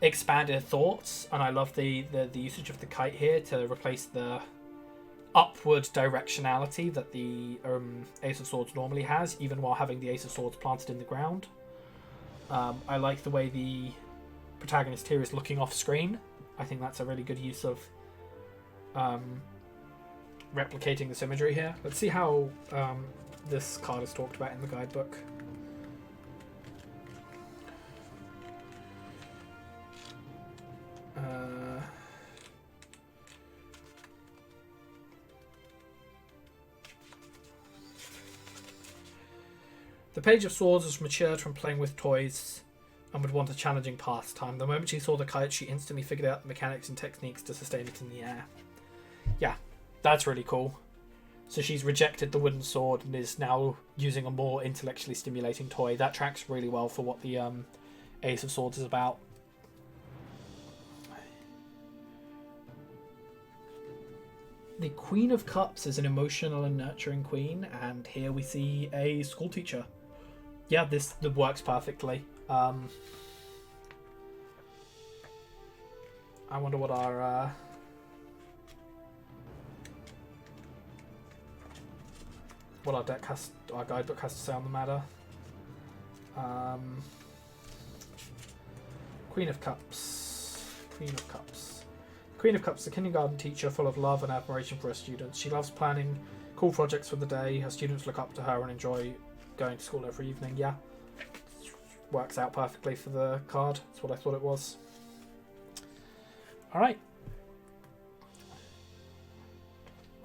expanded thoughts, and I love the usage of the kite here to replace the upward directionality that the Ace of Swords normally has, even while having the Ace of Swords planted in the ground. I like the way the protagonist here is looking off screen. I think that's a really good use of replicating this imagery here. Let's see how this card is talked about in the guidebook. The Page of Swords has matured from playing with toys and would want a challenging pastime. The moment she saw the kite, she instantly figured out the mechanics and techniques to sustain it in the air. Yeah, that's really cool. So she's rejected the wooden sword and is now using a more intellectually stimulating toy. That tracks really well for what the Ace of Swords is about. The Queen of Cups is an emotional and nurturing queen, and here we see a school teacher. Yeah, this works perfectly. I wonder what our guidebook has to say on the matter. Queen of Cups. Queen of Cups. Queen of Cups is a kindergarten teacher full of love and admiration for her students. She loves planning cool projects for the day. Her students look up to her and enjoy going to school every evening. Yeah, works out perfectly for the card. That's what I thought it was. Alright,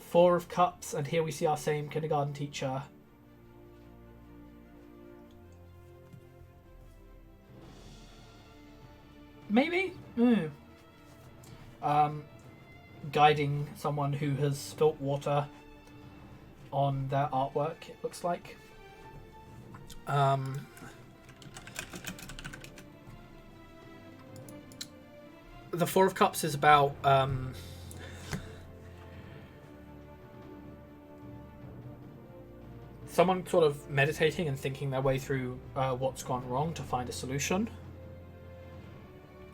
Four of Cups, and here we see our same kindergarten teacher. Maybe? Guiding someone who has spilt water on their artwork, it looks like. The Four of Cups is about someone sort of meditating and thinking their way through what's gone wrong to find a solution.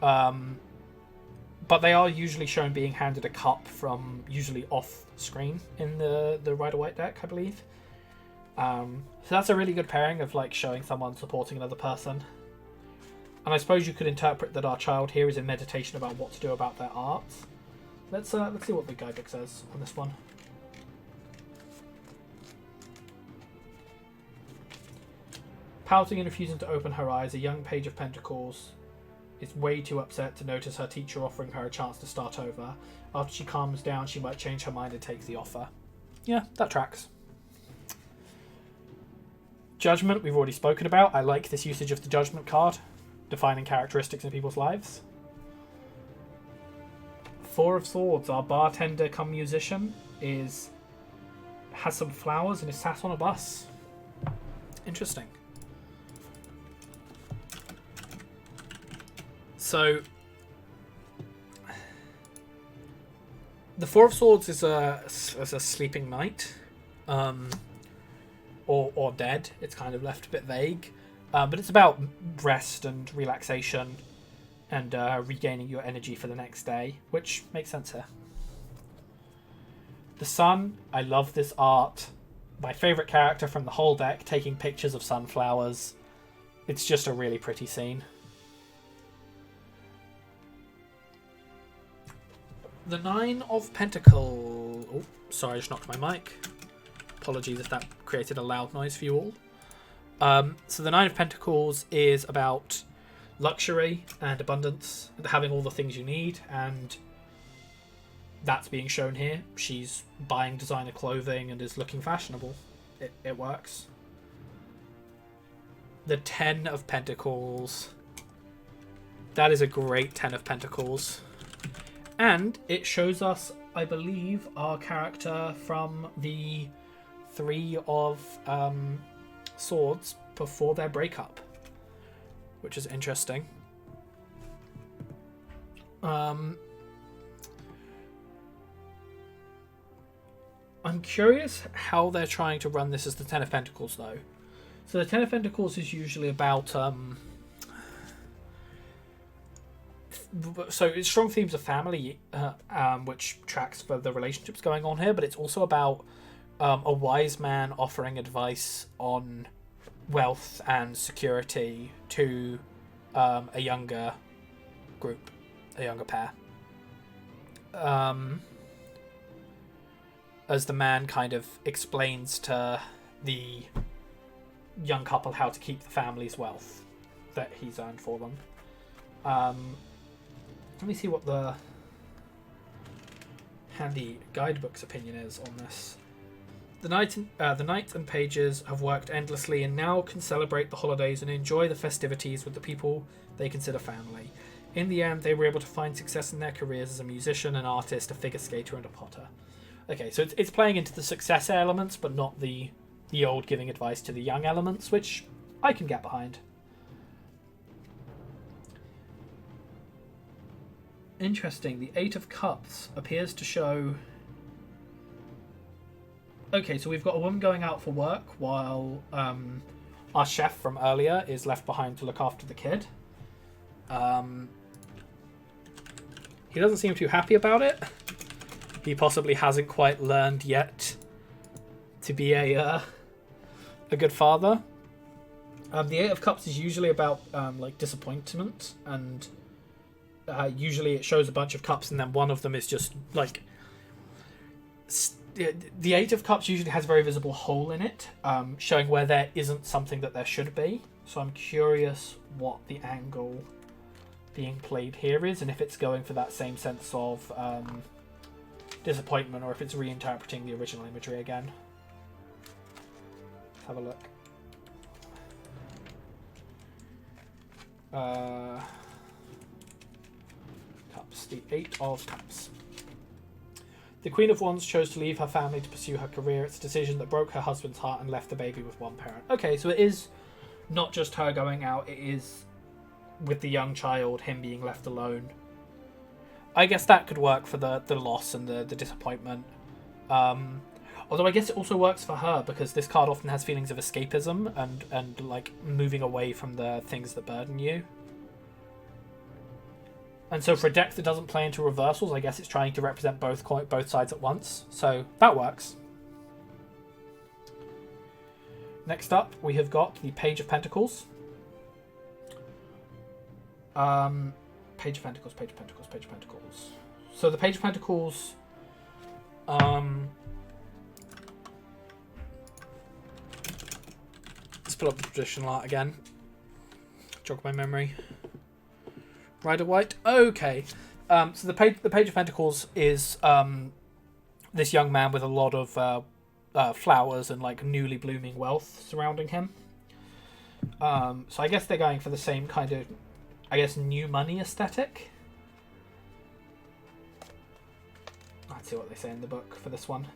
But they are usually shown being handed a cup from usually off screen in the Rider-Waite deck, I believe. So that's a really good pairing of like showing someone supporting another person. And I suppose you could interpret that our child here is in meditation about what to do about their art. Let's see what the guidebook says on this one. Pouting and refusing to open her eyes, a young Page of Pentacles is way too upset to notice her teacher offering her a chance to start over. After she calms down, she might change her mind and take the offer. Yeah, that tracks. Judgment, we've already spoken about. I like this usage of the Judgment card, defining characteristics in people's lives. Four of Swords, our bartender come musician, has some flowers and is sat on a bus. Interesting. So, the Four of Swords is a sleeping knight, or dead. It's kind of left a bit vague, but it's about rest and relaxation and regaining your energy for the next day, which makes sense here. The Sun, I love this art. My favourite character from the whole deck, taking pictures of sunflowers. It's just a really pretty scene. The Nine of Pentacles. Oh, sorry, I just knocked my mic. Apologies if that created a loud noise for you all. So the Nine of Pentacles is about luxury and abundance and having all the things you need, and that's being shown here. She's buying designer clothing and is looking fashionable. It works. The Ten of Pentacles. That is a great Ten of Pentacles. And it shows us, I believe, our character from the Three of Swords before their breakup, which is interesting. I'm curious how they're trying to run this as the Ten of Pentacles, though. So the Ten of Pentacles is usually about so it's strong themes of family, which tracks for the relationships going on here, but it's also about a wise man offering advice on wealth and security to a younger group, a younger pair. As the man kind of explains to the young couple how to keep the family's wealth that he's earned for them. Let me see what the handy guidebook's opinion is on this. The knights and pages have worked endlessly and now can celebrate the holidays and enjoy the festivities with the people they consider family. In the end, they were able to find success in their careers as a musician, an artist, a figure skater, and a potter. Okay, so it's playing into the success elements, but not the old giving advice to the young elements, which I can get behind. Interesting. The Eight of Cups appears to show... Okay, so we've got a woman going out for work while our chef from earlier is left behind to look after the kid. He doesn't seem too happy about it. He possibly hasn't quite learned yet to be a good father. The Eight of Cups is usually about like disappointment, and usually it shows a bunch of cups and then one of them is just like... The Eight of Cups usually has a very visible hole in it, showing where there isn't something that there should be. So I'm curious what the angle being played here is, and if it's going for that same sense of disappointment or if it's reinterpreting the original imagery again. Let's have a look. Cups. The Eight of Cups. The Queen of Wands chose to leave her family to pursue her career. It's a decision that broke her husband's heart and left the baby with one parent. Okay, so it is not just her going out, it is with the young child, him being left alone. I guess that could work for the loss and the disappointment. Although I guess it also works for her, because this card often has feelings of escapism and like moving away from the things that burden you. And so for a deck that doesn't play into reversals, I guess it's trying to represent both sides at once. So that works. Next up, we have got the Page of Pentacles. Page of Pentacles, Page of Pentacles, Page of Pentacles. So the Page of Pentacles... let's pull up the traditional art again. Jog my memory. Rider White. Okay. So the Page of Pentacles is this young man with a lot of flowers and like newly blooming wealth surrounding him. So I guess they're going for the same kind of, I guess, new money aesthetic. Let's see what they say in the book for this one.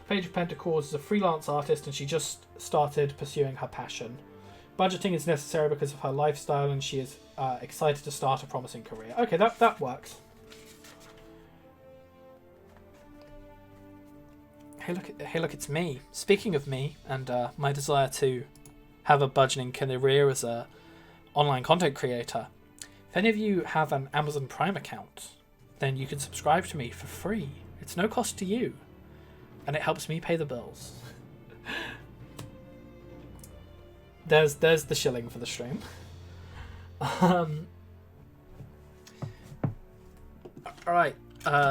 Page of Pentacles is a freelance artist and she just started pursuing her passion. Budgeting is necessary because of her lifestyle and she is excited to start a promising career. Okay, that works. Hey look, it's me. Speaking of me and my desire to have a budgeting career as a online content creator, if any of you have an Amazon Prime account, then you can subscribe to me for free. It's no cost to you, and it helps me pay the bills. There's the shilling for the stream. Alright,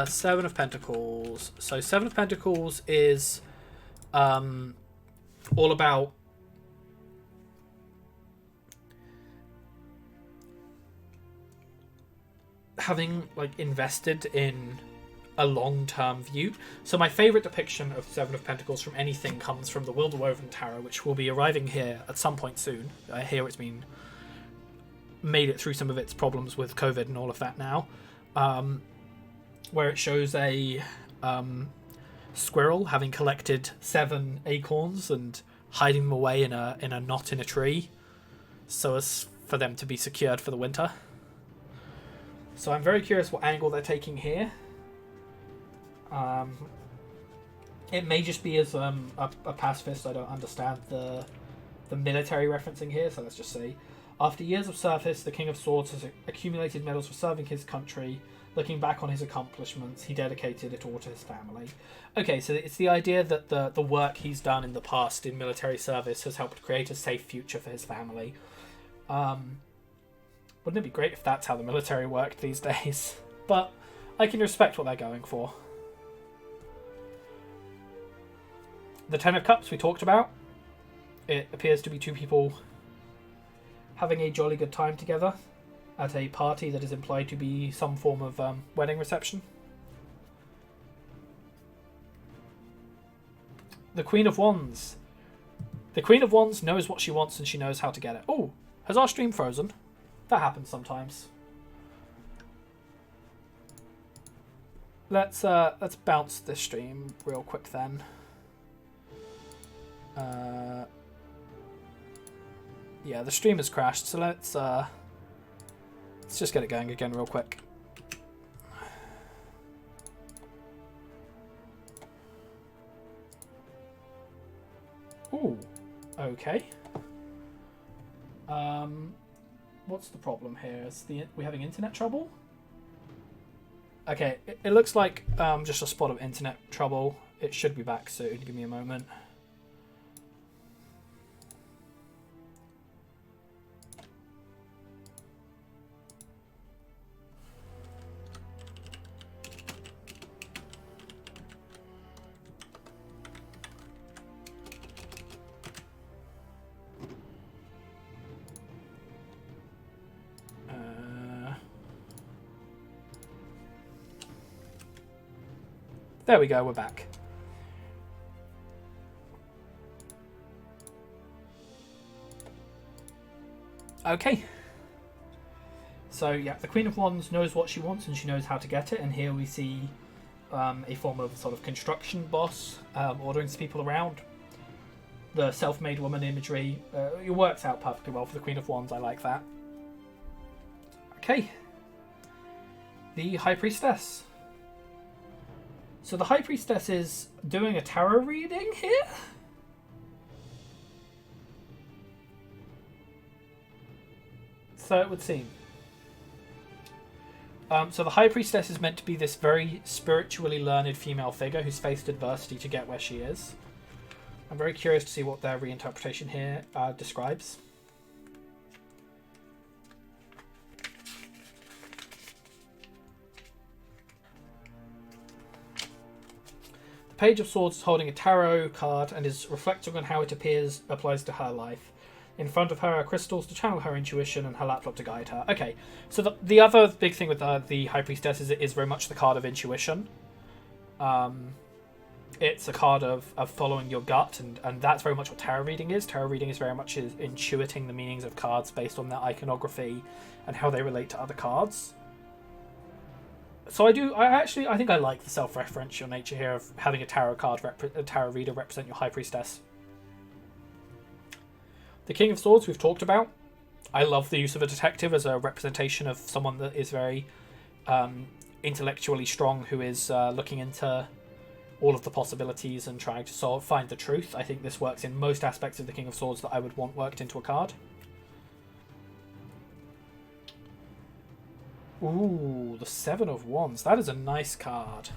Seven of Pentacles. So Seven of Pentacles is all about having like invested in a long-term view. So my favourite depiction of Seven of Pentacles from anything comes from the Wilderwoven Tarot, which will be arriving here at some point soon. I hear it's been made it through some of its problems with COVID and all of that now, where it shows a squirrel having collected 7 acorns and hiding them away in a knot in a tree, so as for them to be secured for the winter. So I'm very curious what angle they're taking here. It may just be as a pacifist. I don't understand the military referencing here, so let's just see. After years of service, the King of Swords has accumulated medals for serving his country. Looking back on his accomplishments, he dedicated it all to his family. Okay, so it's the idea that the work he's done in the past in military service has helped create a safe future for his family. Wouldn't it be great if that's how the military worked these days? But I can respect what they're going for. The Ten of Cups we talked about. It appears to be 2 people having a jolly good time together at a party that is implied to be some form of wedding reception. The Queen of Wands. The Queen of Wands knows what she wants and she knows how to get it. Oh, has our stream frozen? That happens sometimes. Let's bounce this stream real quick then. Yeah, the stream has crashed, so let's just get it going again real quick. Ooh, okay. What's the problem here? Is we having internet trouble? Okay, it looks like just a spot of internet trouble. It should be back soon. Give me a moment. There we go, we're back. Okay. So, yeah, the Queen of Wands knows what she wants and she knows how to get it. And here we see a form of sort of construction boss ordering people around. The self-made woman imagery, it works out perfectly well for the Queen of Wands. I like that. Okay. The High Priestess. So the High Priestess is doing a tarot reading here? So it would seem. So the High Priestess is meant to be this very spiritually learned female figure who's faced adversity to get where she is. I'm very curious to see what their reinterpretation here describes. The Page of Swords is holding a tarot card and is reflecting on how it applies to her life. In front of her are crystals to channel her intuition and her laptop to guide her. Okay, so the other big thing with the High Priestess is it is very much the card of intuition. It's a card of following your gut, and that's very much what tarot reading is. Tarot reading is very much intuiting the meanings of cards based on their iconography and how they relate to other cards. So I think I like the self-referential nature here of having a tarot reader represent your High Priestess. The King of Swords we've talked about. I love the use of a detective as a representation of someone that is very intellectually strong, who is looking into all of the possibilities and trying to find the truth. I think this works in most aspects of the King of Swords that I would want worked into a card. Ooh, the Seven of Wands. That is a nice card.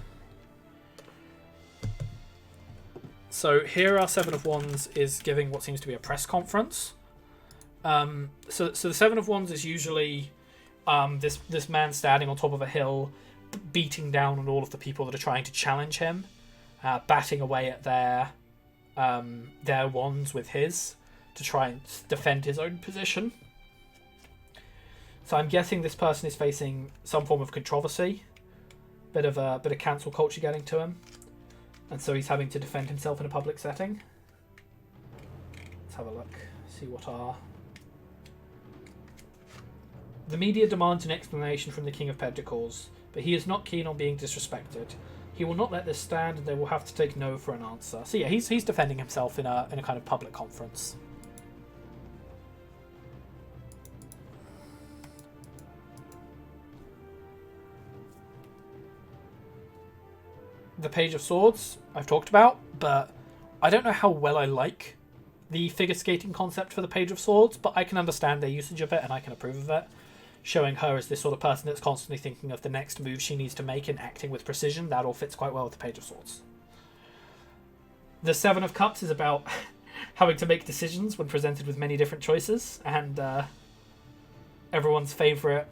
So here our Seven of Wands is giving what seems to be a press conference. So the Seven of Wands is usually this man standing on top of a hill, beating down on all of the people that are trying to challenge him, batting away at their wands with his to try and defend his own position. So I'm guessing this person is facing some form of controversy, bit of cancel culture getting to him. And so he's having to defend himself in a public setting. Let's have a look. See what are... The media demands an explanation from the King of Pentacles, but he is not keen on being disrespected. He will not let this stand, and they will have to take no for an answer. So yeah, he's defending himself in a kind of public conference. The Page of Swords I've talked about, but I don't know how well I like the figure skating concept for the Page of Swords, but I can understand their usage of it and I can approve of it. Showing her as this sort of person that's constantly thinking of the next move she needs to make and acting with precision, that all fits quite well with the Page of Swords. The Seven of Cups is about having to make decisions when presented with many different choices, and everyone's favourite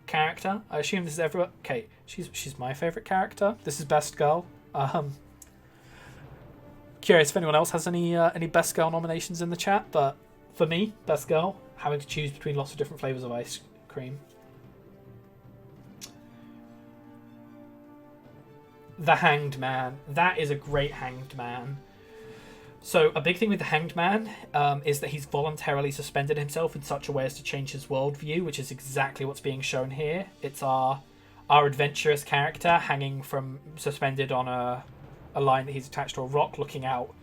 character. I assume this is everyone. Okay, she's my favourite character. This is Best Girl. Curious if anyone else has any Best Girl nominations in the chat, but for me, Best Girl, having to choose between lots of different flavours of ice cream. The Hanged Man. That is a great Hanged Man. So a big thing with the Hanged Man is that he's voluntarily suspended himself in such a way as to change his worldview, which is exactly what's being shown here. It's our adventurous character hanging from suspended on a line that he's attached to a rock, looking out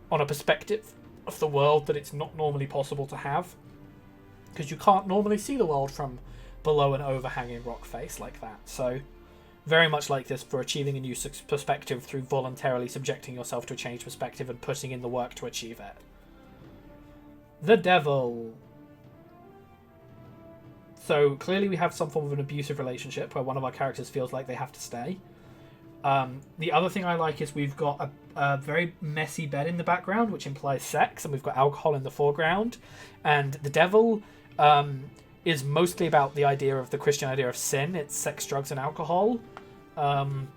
on a perspective of the world that it's not normally possible to have, because you can't normally see the world from below an overhanging rock face like that. So very much like this for achieving a new perspective through voluntarily subjecting yourself to a changed perspective and putting in the work to achieve it. The Devil. So clearly we have some form of an abusive relationship where one of our characters feels like they have to stay. The other thing I like is we've got a very messy bed in the background, which implies sex, and we've got alcohol in the foreground. And the Devil is mostly about the idea of the Christian idea of sin. It's sex, drugs, and alcohol. Now,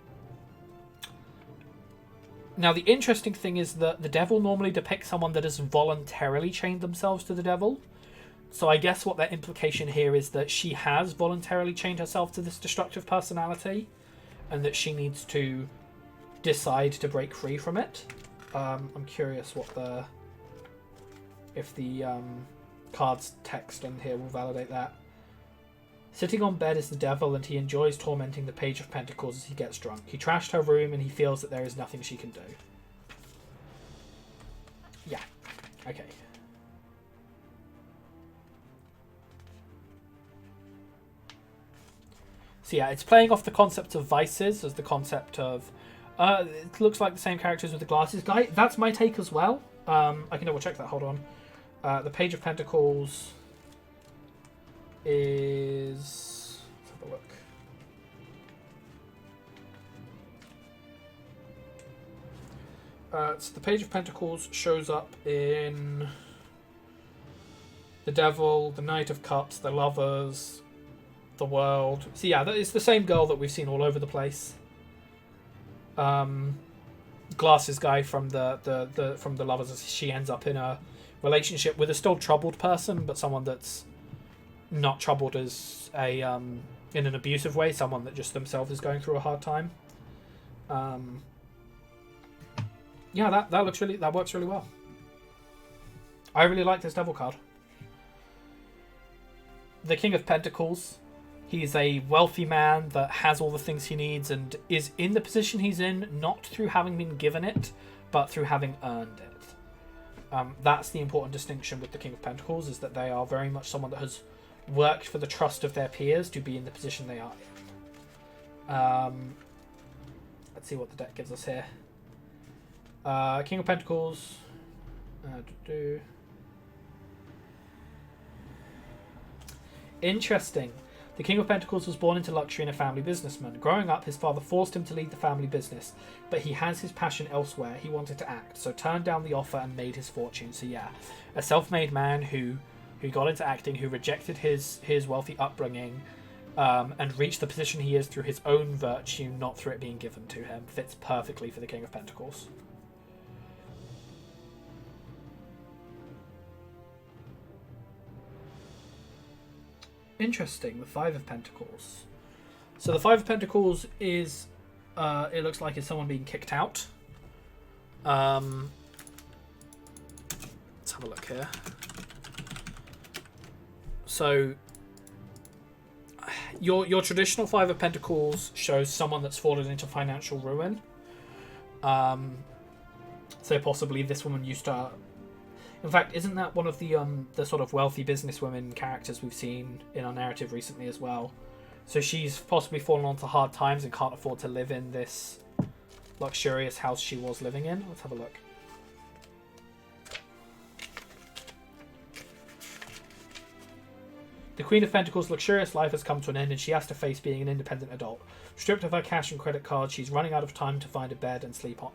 the interesting thing is that the Devil normally depicts someone that has voluntarily chained themselves to the Devil. So I guess what their implication here is that she has voluntarily chained herself to this destructive personality, and that she needs to decide to break free from it. I'm curious what if the card's text on here will validate that. Sitting on bed is the devil, and he enjoys tormenting the Page of Pentacles as he gets drunk. He trashed her room, and he feels that there is nothing she can do. Yeah. Okay. So yeah, it's playing off the concept of vices as the concept of... it looks like the same characters with the glasses guy. That's my take as well. I can double check that. Hold on. The Page of Pentacles is... Let's have a look. So the Page of Pentacles shows up in the Devil, the Knight of Cups, the Lovers, the World. So yeah, it's the same girl that we've seen all over the place. Glasses guy from the Lovers. She ends up in a relationship with a still troubled person, but someone that's not troubled as a in an abusive way. Someone that just themselves is going through a hard time. Yeah, that works really well. I really like this Devil card. The King of Pentacles. He's a wealthy man that has all the things he needs and is in the position he's in, not through having been given it, but through having earned it. That's the important distinction with the King of Pentacles, is that they are very much someone that has worked for the trust of their peers to be in the position they are in. Let's see what the deck gives us here. King of Pentacles. Interesting. The King of Pentacles was born into luxury and a family businessman. Growing up, his father forced him to lead the family business, but he has his passion elsewhere. He wanted to act, so turned down the offer and made his fortune. So yeah, a self-made man who got into acting, who rejected his wealthy upbringing, and reached the position he is through his own virtue, not through it being given to him. Fits perfectly for the King of Pentacles. Interesting, the Five of Pentacles. So the Five of Pentacles is, it looks like it's someone being kicked out. Let's have a look here. So your traditional Five of Pentacles shows someone that's fallen into financial ruin. So possibly this woman used to... In fact, isn't that one of the sort of wealthy businesswomen characters we've seen in our narrative recently as well? So she's possibly fallen onto hard times and can't afford to live in this luxurious house she was living in. Let's have a look. The Queen of Pentacles' luxurious life has come to an end and she has to face being an independent adult. Stripped of her cash and credit cards, she's running out of time to find a bed and sleep on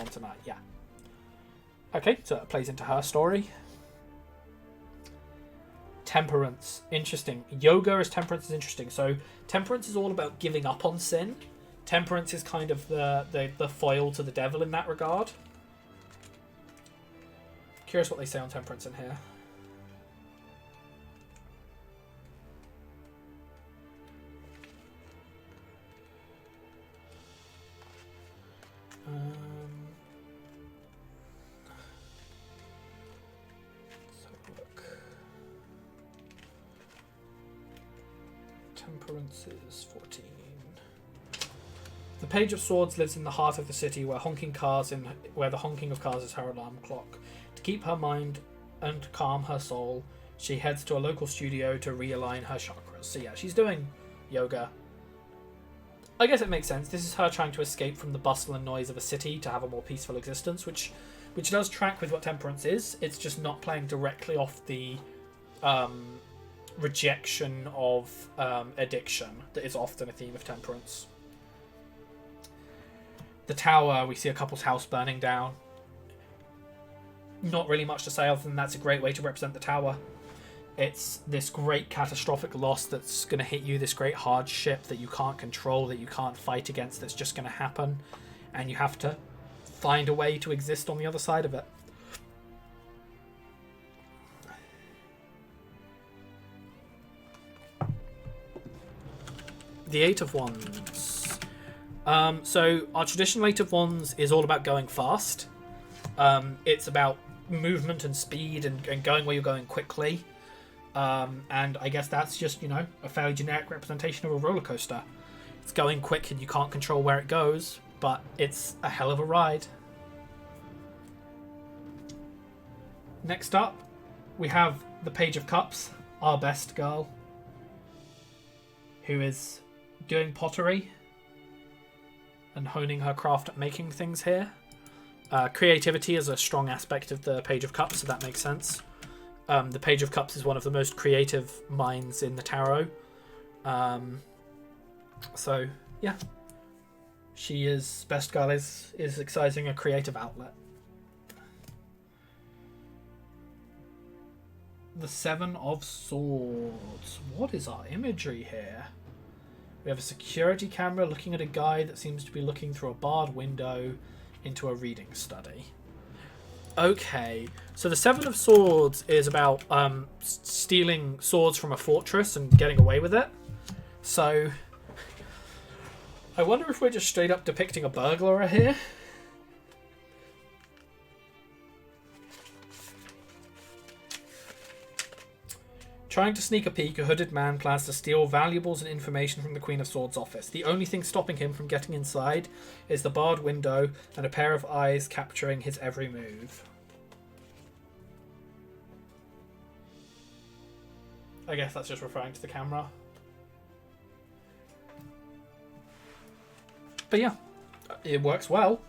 tonight. Yeah. Okay, so that plays into her story. Temperance. Interesting. Yoga as temperance is interesting. So temperance is all about giving up on sin. Temperance is kind of the foil to the devil in that regard. Curious what they say on temperance in here. Temperance is 14. The Page of Swords lives in the heart of the city where the honking of cars is her alarm clock. To keep her mind and calm her soul, she heads to a local studio to realign her chakras. So yeah, she's doing yoga. I guess it makes sense. This is her trying to escape from the bustle and noise of a city to have a more peaceful existence, which does track with what temperance is. It's just not playing directly off the rejection of addiction that is often a theme of temperance. The Tower, we see a couple's house burning down. Not really much to say other than that's a great way to represent the Tower. It's this great catastrophic loss that's going to hit you, this great hardship that you can't control, that you can't fight against, that's just going to happen, and you have to find a way to exist on the other side of it. The Eight of Wands. So our traditional 8 of Wands is all about going fast. It's about movement and speed and going where you're going quickly. And I guess that's just, a fairly generic representation of a roller coaster. It's going quick and you can't control where it goes, but it's a hell of a ride. Next up, we have the Page of Cups, our best girl, who is doing pottery and honing her craft at making things here. Creativity is a strong aspect of the Page of Cups, so that makes sense. The Page of Cups is one of the most creative minds in the tarot. So, yeah. She is, best girl is exercising a creative outlet. The 7 of Swords. What is our imagery here? We have a security camera looking at a guy that seems to be looking through a barred window into a reading study. Okay, so the 7 of Swords is about stealing swords from a fortress and getting away with it. So, I wonder if we're just straight up depicting a burglar here. Trying to sneak a peek, a hooded man plans to steal valuables and information from the Queen of Swords' office. The only thing stopping him from getting inside is the barred window and a pair of eyes capturing his every move. I guess that's just referring to the camera. But yeah, it works well.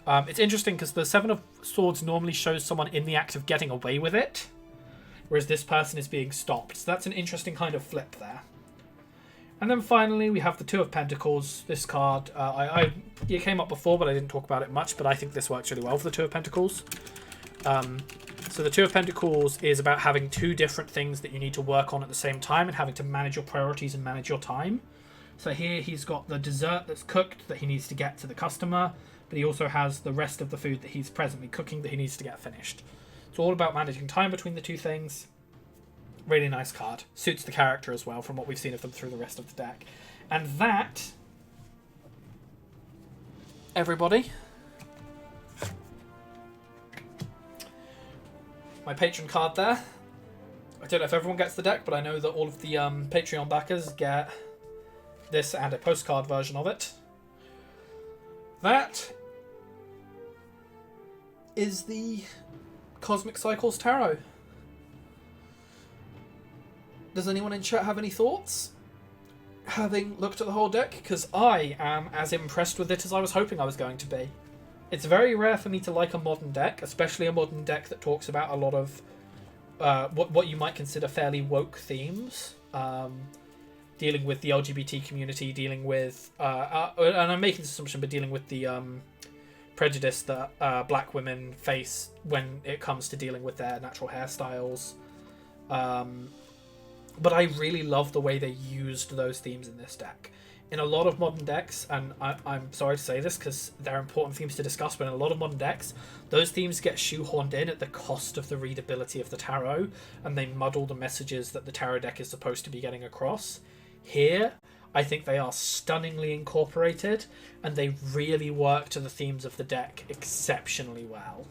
It's interesting because the 7 of Swords normally shows someone in the act of getting away with it, whereas this person is being stopped. So that's an interesting kind of flip there. And then finally, we have the 2 of Pentacles. This card, it came up before, but I didn't talk about it much, but I think this works really well for the 2 of Pentacles. So the 2 of Pentacles is about having 2 different things that you need to work on at the same time and having to manage your priorities and manage your time. So here he's got the dessert that's cooked that he needs to get to the customer, but he also has the rest of the food that he's presently cooking that he needs to get finished. It's all about managing time between the 2 things. Really nice card. Suits the character as well from what we've seen of them through the rest of the deck. And that, everybody, my patron card there. I don't know if everyone gets the deck, but I know that all of the Patreon backers get this and a postcard version of it. That is the Cosmic Cycles Tarot. Does anyone in chat have any thoughts, having looked at the whole deck? Because I am as impressed with it as I was hoping I was going to be. It's very rare for me to like a modern deck, especially a modern deck that talks about a lot of what you might consider fairly woke themes. Dealing with the LGBT community, dealing with, and I'm making this assumption, but dealing with the prejudice that black women face when it comes to dealing with their natural hairstyles. But I really love the way they used those themes in this deck. In a lot of modern decks, and I'm sorry to say this because they're important themes to discuss, but in a lot of modern decks, those themes get shoehorned in at the cost of the readability of the tarot, and they muddle the messages that the tarot deck is supposed to be getting across. Here, I think they are stunningly incorporated, and they really work to the themes of the deck exceptionally well.